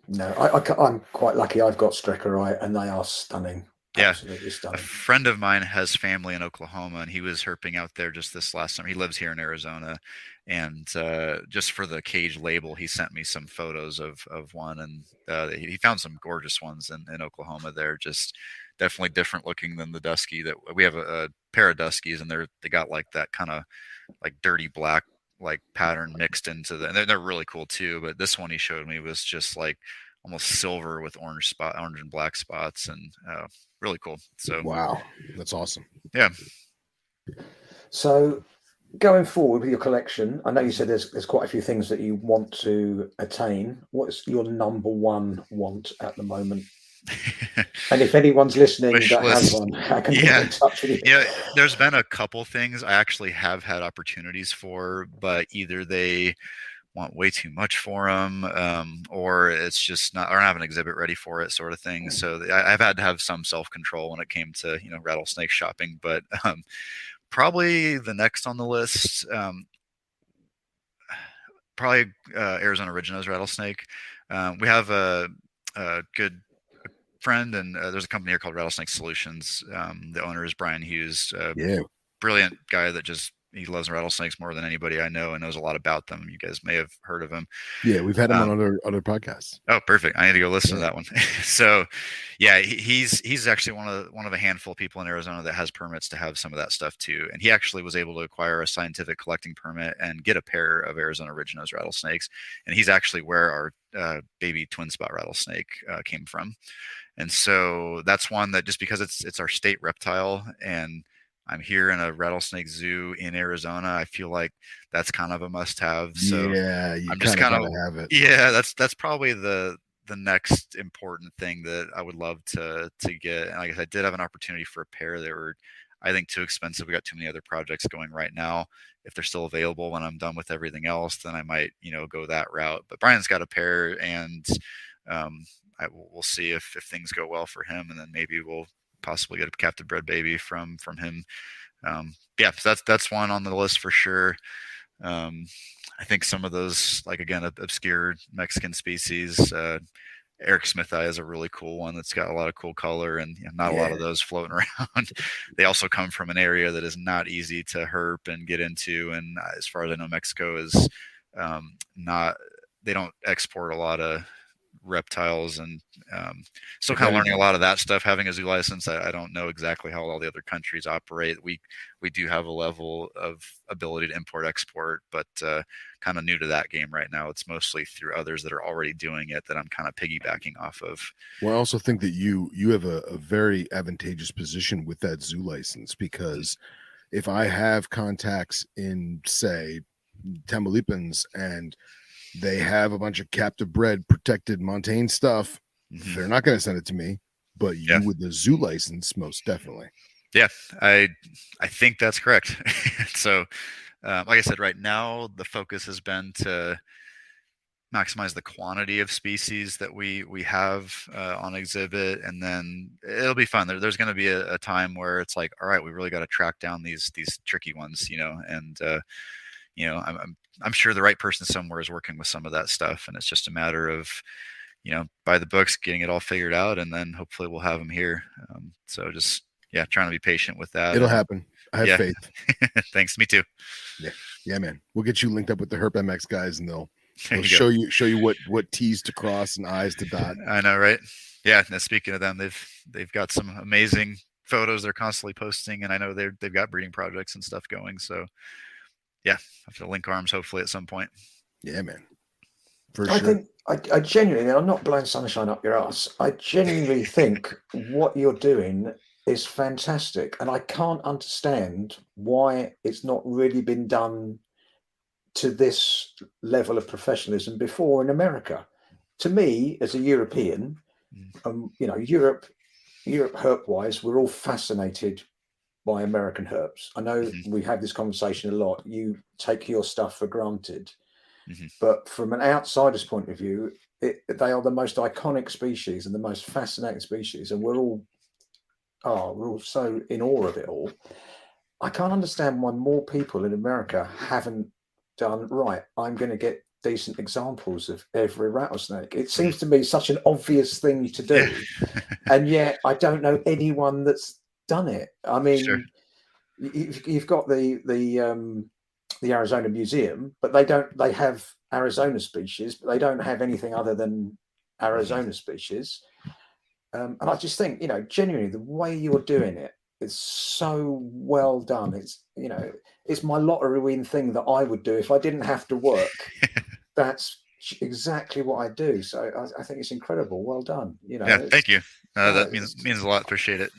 No, I'm quite lucky. I've got Streckeri, and they are stunning. Yeah, absolutely stunning. A friend of mine has family in Oklahoma, and he was herping out there just this last summer. He lives here in Arizona, and just for the cage label, he sent me some photos of one, and he found some gorgeous ones in Oklahoma. They're just definitely different looking than the dusky that we have. A pair of duskies, and they got like that kind of like dirty black like pattern mixed into them. And they're really cool too. But this one he showed me was just like almost silver with orange and black spots, and really cool. So wow, that's awesome. Yeah. So going forward with your collection, I know you said there's quite a few things that you want to attain. What's your number one want at the moment? And if anyone's listening that has one, how can they get in touch with you? Yeah, there's been a couple things I actually have had opportunities for, but either they want way too much for them, or it's just not, or I don't have an exhibit ready for it, sort of thing. So I've had to have some self-control when it came to rattlesnake shopping. But probably the next on the list, probably Arizona Ridge Nose rattlesnake. We have a good friend, and there's a company here called Rattlesnake Solutions. The owner is Brian Hughes, brilliant guy that he loves rattlesnakes more than anybody I know and knows a lot about them. You guys may have heard of him. Yeah, we've had him on other podcasts. Oh, perfect. I need to go listen to that one. So yeah, he's actually one of a handful of people in Arizona that has permits to have some of that stuff too. And he actually was able to acquire a scientific collecting permit and get a pair of Arizona Ridge Nose rattlesnakes. And he's actually where our baby twin spot rattlesnake came from. And so that's one that, just because it's our state reptile and I'm here in a rattlesnake zoo in Arizona, I feel like that's kind of a must-have. So yeah, I'm just kind of have it. Yeah, that's probably the next important thing that I would love to get. And like I did have an opportunity for a pair that were, I think, too expensive. We got too many other projects going right now. If they're still available when I'm done with everything else, then I might go that route. But Brian's got a pair, and we'll see if things go well for him, and then maybe we'll possibly get a captive bred baby from him. Yeah, so that's one on the list for sure. I think some of those, like again, obscure Mexican species. Eric Smith Eye is a really cool one that's got a lot of cool color, and not a lot of those floating around. They also come from an area that is not easy to herp and get into, and as far as I know, Mexico is not. They don't export a lot of reptiles, and still kind of learning a lot of that stuff. Having a zoo license, I don't know exactly how all the other countries operate. We do have a level of ability to import export, but kind of new to that game right now. It's mostly through others that are already doing it that I'm kind of piggybacking off of. Well, I also think that you have a very advantageous position with that zoo license, because if I have contacts in, say, Tamaulipans, and they have a bunch of captive bred protected montane stuff, they're not going to send it to me, but you with the zoo license, most definitely. Yeah, I think that's correct. So like I said, right now the focus has been to maximize the quantity of species that we have on exhibit, and then it'll be fun. There's going to be a time where it's like, all right, we really got to track down these tricky ones, and I'm sure the right person somewhere is working with some of that stuff, and it's just a matter of, by the books, getting it all figured out, and then hopefully we'll have them here. So just, trying to be patient with that. It'll happen. I have faith. Thanks. Me too. Yeah, man. We'll get you linked up with the Herp MX guys, and they'll show you what T's to cross and I's to dot. I know, right? Yeah. Now, speaking of them, they've got some amazing photos they're constantly posting, and I know they've got breeding projects and stuff going. So yeah, I have to link arms hopefully at some point. Yeah, man. For I sure. think I genuinely, I'm not blowing sunshine up your ass. I genuinely think what you're doing is fantastic, and I can't understand why it's not really been done to this level of professionalism before in America. To me, as a European, Europe herp-wise, we're all fascinated by American herps. I know we have this conversation a lot. You take your stuff for granted, but from an outsider's point of view, they are the most iconic species and the most fascinating species, and we're all so in awe of it all. I can't understand why more people in America haven't done right. I'm going to get decent examples of every rattlesnake. It seems to me such an obvious thing to do, and yet I don't know anyone that's done it. I mean, you've got the Arizona Museum, but they have Arizona species, but they don't have anything other than Arizona species. And I just think, genuinely, the way you're doing it is so well done. It's my lottery win thing that I would do if I didn't have to work. That's exactly what I do. So I think it's incredible. Well done. Thank you. That means a lot. Appreciate it.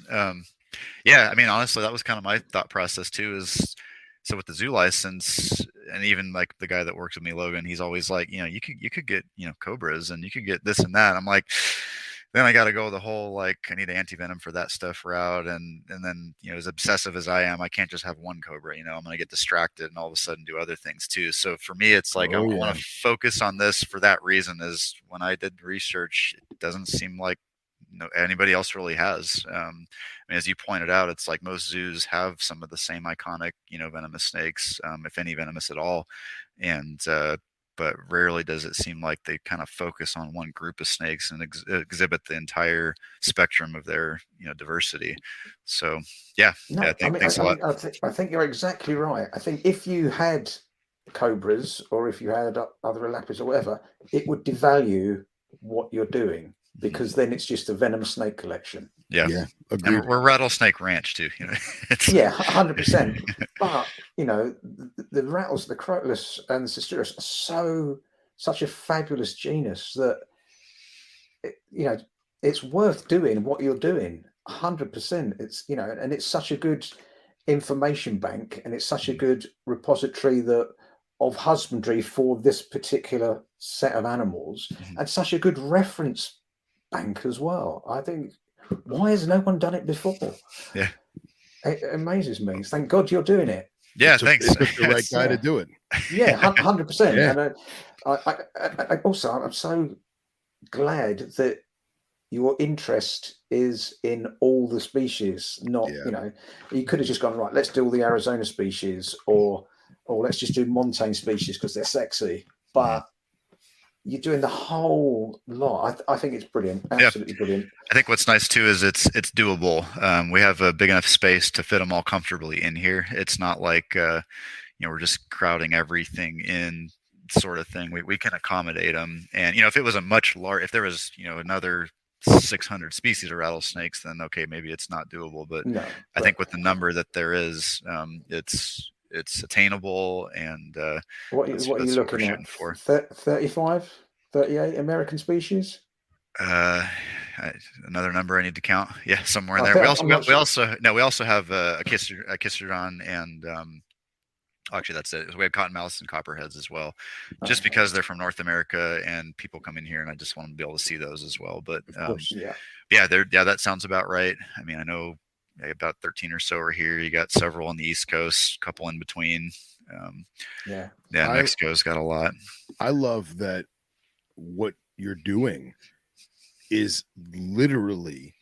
Yeah, I mean, honestly, that was kind of my thought process too. So with the zoo license, and even like the guy that works with me, Logan, he's always like, you could get cobras, and you could get this and that. I'm like, then I got to go the whole like, I need anti-venom for that stuff route, and then as obsessive as I am, I can't just have one cobra. I'm going to get distracted and all of a sudden do other things too. So for me, it's like I want to focus on this for that reason. Is when I did research, it doesn't seem like anybody else really has. I mean, as you pointed out, it's like most zoos have some of the same iconic, venomous snakes, if any venomous at all, and but rarely does it seem like they kind of focus on one group of snakes and exhibit the entire spectrum of their diversity. So thanks a lot. I think you're exactly right. I think if you had cobras, or if you had other elapis or whatever, it would devalue what you're doing, because then it's just a venomous snake collection. Yeah. Agreed. We're Rattlesnake Ranch too. 100%. But the rattles, the Crotalus and the Cisterus are such a fabulous genus that it's worth doing what you're doing. 100%. It's and it's such a good information bank, and it's such a good repository of husbandry for this particular set of animals, and such a good reference bank as well. I think, why has no one done it before? Yeah, it amazes me. Thank God you're doing it. Yeah, thanks. It's the right guy to do it. Yeah, 100%. Yeah. And I also, I'm so glad that your interest is in all the species, not, Yeah. you could have just gone, right, let's do all the Arizona species, or let's just do montane species because they're sexy. Mhm. But you're doing the whole lot. I think it's brilliant, Yeah. absolutely brilliant. I think what's nice too is it's doable. We have a big enough space to fit them all comfortably in here. It's not like we're just crowding everything in, sort of thing. We can accommodate them, and if it was a much large, if there was another 600 species of rattlesnakes, then okay, maybe it's not doable. But No, I think with the number that there is, it's attainable, and what that's are you what we're looking shooting at? for. 35, 38 American species? Uh, Another number I need to count. Yeah, somewhere in I there. think, I'm not We sure. also no, we also have a Kisserdon, and actually that's it. We have cottonmouths and copperheads as well, just Okay. because they're from North America and people come in here, and I just want them to be able to see those as well. But Of course. Yeah. yeah, that sounds about right. I mean, I know about 13 or so are here. You got several on the East Coast, a couple in between. Yeah. Yeah, Mexico's got a lot. I love that what you're doing is literally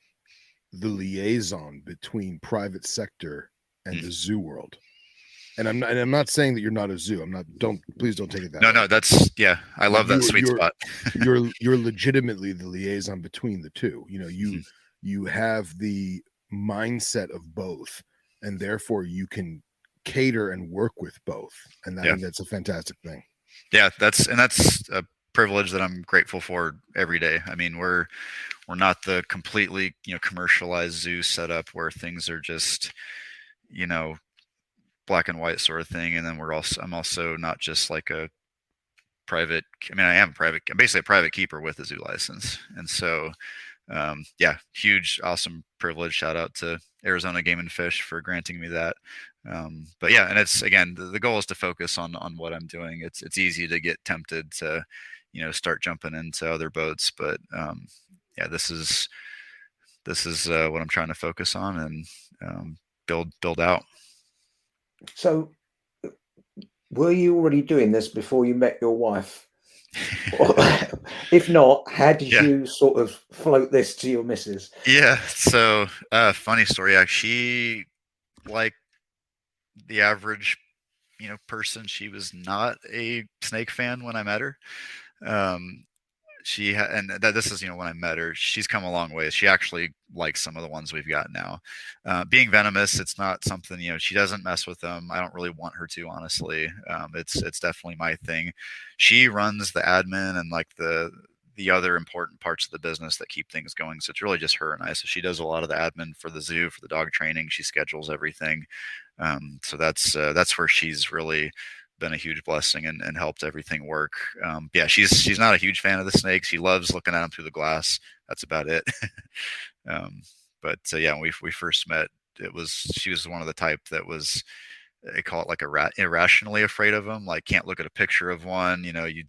the liaison between private sector and the zoo world. And I'm not saying that you're not a zoo. Please don't take it that way. No, that's I love that sweet spot. you're legitimately the liaison between the two. You have the mindset of both, and therefore you can cater and work with both. And I think that's a fantastic thing. Yeah, that's a privilege that I'm grateful for every day. I mean, we're not the completely commercialized zoo setup where things are just black and white sort of thing, and then I'm also not just like a private. I mean, I'm basically a private keeper with a zoo license, and so huge, awesome privilege. Shout out to Arizona Game and Fish for granting me that. But yeah, and it's again the goal is to focus on what I'm doing. It's easy to get tempted to start jumping into other boats, but this is what I'm trying to focus on and build out. So, were you already doing this before you met your wife? If not, how did you sort of float this to your missus? Yeah, so funny story. She, like the average person, she was not a snake fan when I met her. This is when I met her, she's come a long way. She actually likes some of the ones we've got now. Being venomous, it's not something she doesn't mess with them. I don't really want her to, honestly. It's definitely my thing. She runs the admin and like the other important parts of the business that keep things going. So it's really just her and I. So she does a lot of the admin for the zoo, for the dog training. She schedules everything. So that's where she's really been a huge blessing and helped everything work. She's not a huge fan of the snakes. She loves looking at them through the glass. That's about it. When we first met, she was one of the type that was, they call it like irrationally afraid of them. Like can't look at a picture of one. You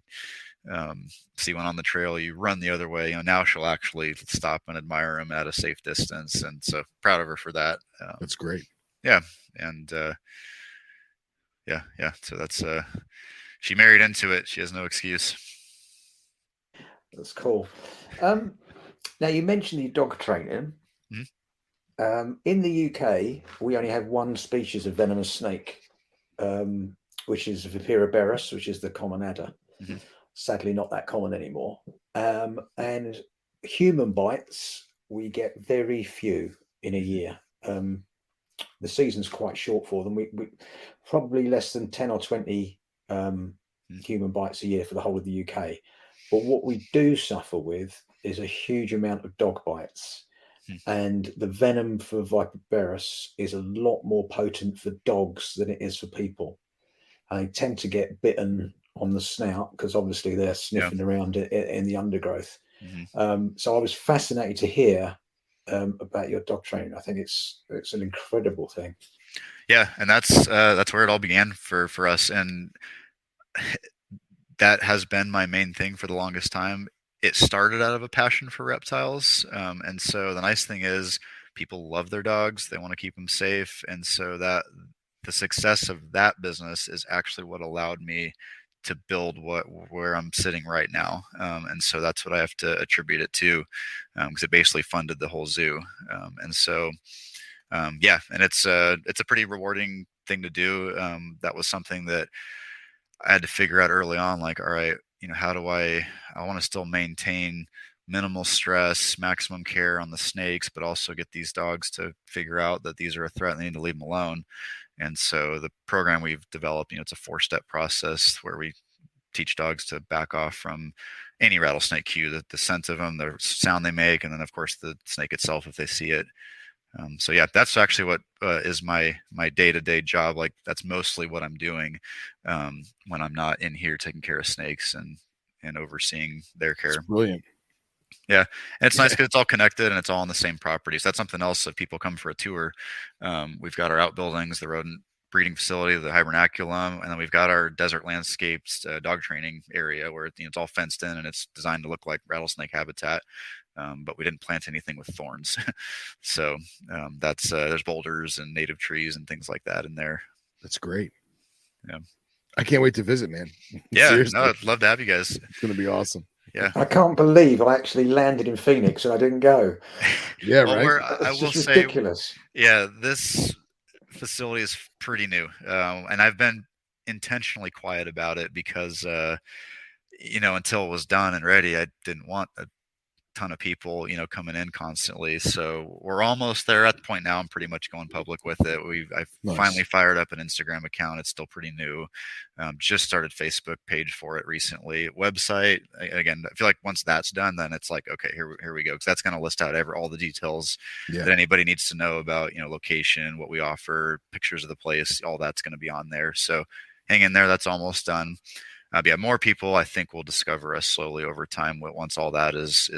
see one on the trail, you run the other way. Now she'll actually stop and admire them at a safe distance, and so proud of her for that. That's great. Yeah, and so that's she married into it. She has no excuse. That's cool. Now you mentioned your dog training. Mm-hmm. In the UK, we only have one species of venomous snake, which is Viperoberus, which is the common adder. Mm-hmm. Sadly, not that common anymore. And human bites, we get very few in a year. The season's quite short for them. We probably less than 10 or 20 human bites a year for the whole of the UK. But what we do suffer with is a huge amount of dog bites. And the venom for Viperoberus is a lot more potent for dogs than it is for people. And they tend to get bitten on the snout because obviously they're sniffing around in the undergrowth. Mm-hmm. So I was fascinated to hear about your dog training. I think it's an incredible thing. Yeah, and that's where it all began for us, and that has been my main thing for the longest time. It started out of a passion for reptiles, and so the nice thing is people love their dogs. They want to keep them safe, and so that the success of that business is actually what allowed me to build where I'm sitting right now. And so that's what I have to attribute it to, because it basically funded the whole zoo. And so, yeah, and it's a pretty rewarding thing to do. That was something that I had to figure out early on, like, all right, how do I want to still maintain minimal stress, maximum care on the snakes, but also get these dogs to figure out that these are a threat and they need to leave them alone. And so the program we've developed, it's a 4-step process where we teach dogs to back off from any rattlesnake cue, the scent of them, the sound they make, and then of course the snake itself if they see it. So yeah, that's actually what is my day-to-day job. Like that's mostly what I'm doing when I'm not in here taking care of snakes and overseeing their care. That's brilliant. Yeah, and it's nice because it's all connected and it's all on the same property. So that's something else. If people come for a tour, we've got our outbuildings, the rodent breeding facility, the hibernaculum, and then we've got our desert landscapes dog training area where it's all fenced in and it's designed to look like rattlesnake habitat. But we didn't plant anything with thorns. So that's there's boulders and native trees and things like that in there. That's great. Yeah, I can't wait to visit, man. Yeah, Seriously. no, I'd love to have you guys. It's gonna be awesome. Yeah, I can't believe I actually landed in Phoenix and I didn't go. Yeah, well, right. I It's will just say, ridiculous. yeah, this facility is pretty new, and I've been intentionally quiet about it because until it was done and ready, I didn't want a ton of people coming in constantly. So we're almost there at the point now. I'm pretty much going public with it. I've Nice. finally fired up an Instagram account. It's still pretty new. Just started Facebook page for it recently. Website, again, I feel like once that's done, then it's like, okay, here we go, because that's going to list out all the details that anybody needs to know about location, what we offer, pictures of the place, all that's going to be on there. So hang in there, that's almost done. Yeah, more people I think will discover us slowly over time once all that is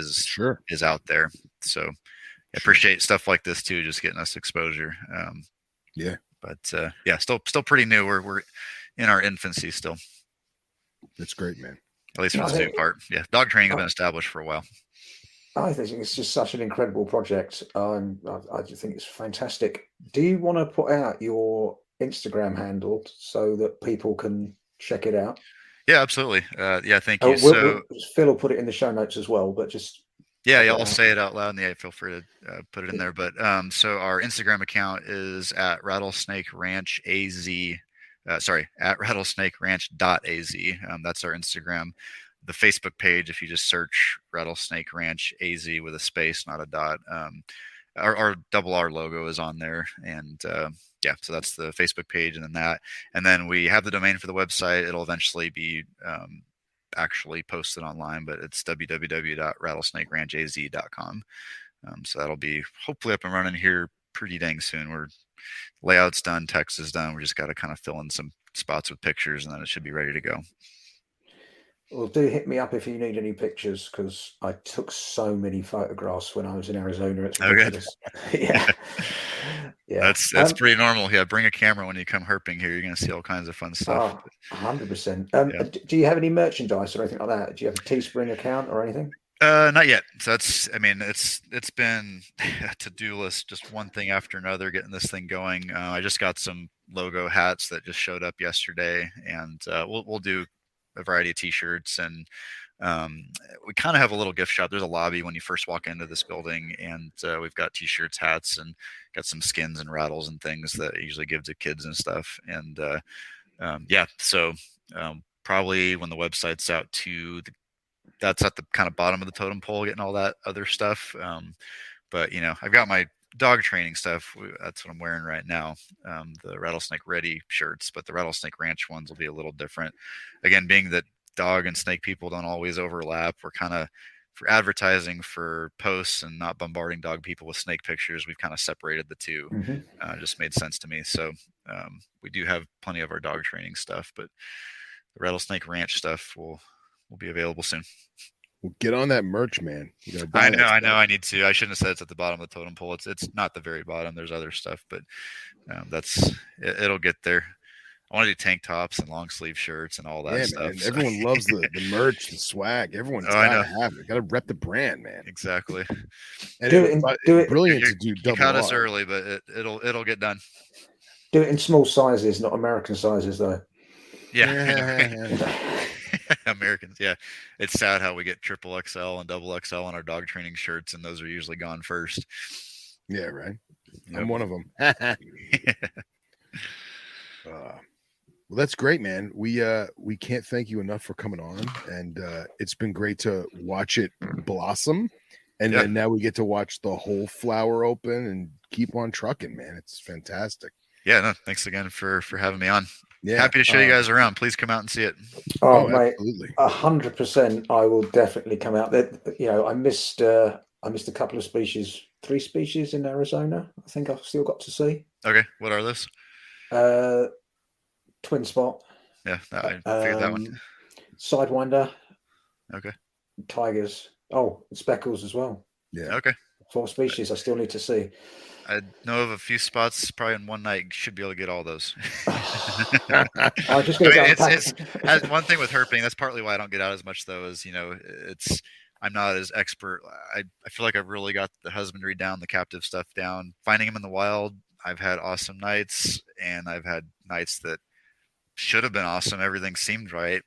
out there. So I appreciate stuff like this too, just getting us exposure. Yeah, but yeah, still pretty new. We're in our infancy still. That's great, man. At least for the zoo part. Yeah, dog training has been established for a while. I think it's just such an incredible project. I just think it's fantastic. Do you want to put out your Instagram handle so that people can check it out? Yeah, absolutely. Yeah, thank you. So Phil will put it in the show notes as well, but just yeah, I'll say it out loud, and yeah, feel free to put it in there. But so our Instagram account is at Rattlesnake Ranch AZ. At rattlesnakeranch.az. That's our Instagram. The Facebook page, if you just search Rattlesnake Ranch AZ with a space, not a dot, our double R logo is on there, and yeah, so that's the Facebook page, and then we have the domain for the website. It'll eventually be actually posted online, but it's www.rattlesnakeranchaz.com. So that'll be hopefully up and running here pretty dang soon. We're layout's done, text is done. We just got to kind of fill in some spots with pictures, and then it should be ready to go. Well, do hit me up if you need any pictures, because I took so many photographs when I was in Arizona. It's ridiculous. Yeah. Yeah. That's pretty normal. Yeah, bring a camera when you come herping here. You're going to see all kinds of fun stuff. 100%. Do you have any merchandise or anything like that? Do you have a Teespring account or anything? Not yet. So it's been a to-do list, just one thing after another, getting this thing going. I just got some logo hats that just showed up yesterday, and we'll do a variety of t-shirts, and we kind of have a little gift shop. There's a lobby when you first walk into this building, and we've got t-shirts, hats, and got some skins and rattles and things that I usually give to kids and stuff. And yeah, so probably when the website's out too, that's at the kind of bottom of the totem pole, getting all that other stuff. But I've got my dog training stuff. That's what I'm wearing right now. The Rattlesnake Ready shirts, but the Rattlesnake Ranch ones will be a little different. Again, being that dog and snake people don't always overlap, we're kind of, for advertising, for posts and not bombarding dog people with snake pictures, we've kind of separated the two. It just made sense to me. So we do have plenty of our dog training stuff, but the Rattlesnake Ranch stuff will be available soon. Well, get on that merch, man. I know. I need to. I shouldn't have said it's at the bottom of the totem pole. It's not the very bottom. There's other stuff, but it'll get there. I want to do tank tops and long sleeve shirts and all that stuff. Man, everyone loves the merch, the swag. Everyone's got to have it. Got to rep the brand, man. Exactly. And do it. Brilliant to do double. You caught us early, but it'll get done. Do it in small sizes, not American sizes, though. Yeah. Americans, yeah. It's sad how we get triple XL and double XL on our dog training shirts, and those are usually gone first. Yeah, right. Yep. I'm one of them. Well, that's great, man. We can't thank you enough for coming on, and it's been great to watch it blossom, and then now we get to watch the whole flower open and keep on trucking, man. It's fantastic. Yeah, no, thanks again for having me on. Yeah, happy to show you guys around. Please come out and see it. Oh, mate, absolutely. 100%. I will definitely come out there. You know, I missed a couple of species, 3 species in Arizona. I think I've still got to see. Okay, what are those? Twin spot. Yeah, I figured that one. Sidewinder. Okay. Tigers. Oh, and speckles as well. Yeah. Okay. 4 species I still need to see. I know of a few spots. Probably in one night, should be able to get all those. I'm just going to go. As one thing with herping. That's partly why I don't get out as much, though. Is I'm not as expert. I feel like I've really got the husbandry down, the captive stuff down. Finding them in the wild, I've had awesome nights, and I've had nights that should have been awesome. Everything seemed right.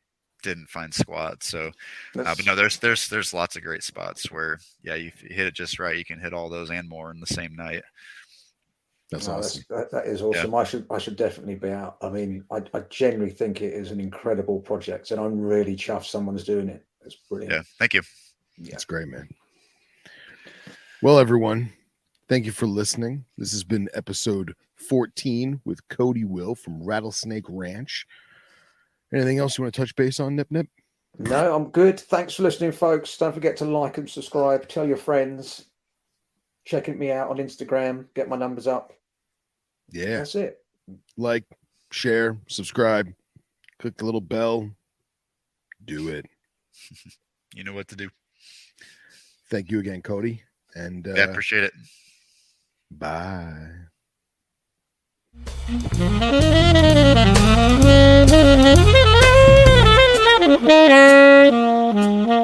Didn't find squat. So, but no, there's lots of great spots where, yeah, you hit it just right. You can hit all those and more in the same night. That's awesome. That is awesome. Yeah. I should definitely be out. I mean, I genuinely think it is an incredible project, and I'm really chuffed someone's doing it. It's brilliant. Yeah, thank you. Yeah. That's great, man. Well, everyone, thank you for listening. This has been episode 14 with Cody Will from Rattlesnake Ranch. Anything else you want to touch base on, Nip? No, I'm good. Thanks for listening, folks. Don't forget to like and subscribe. Tell your friends. Checking me out on Instagram. Get my numbers up. Yeah. That's it. Like, share, subscribe, click the little bell. Do it. You know what to do. Thank you again, Cody. And yeah, appreciate it. Bye. Thank you.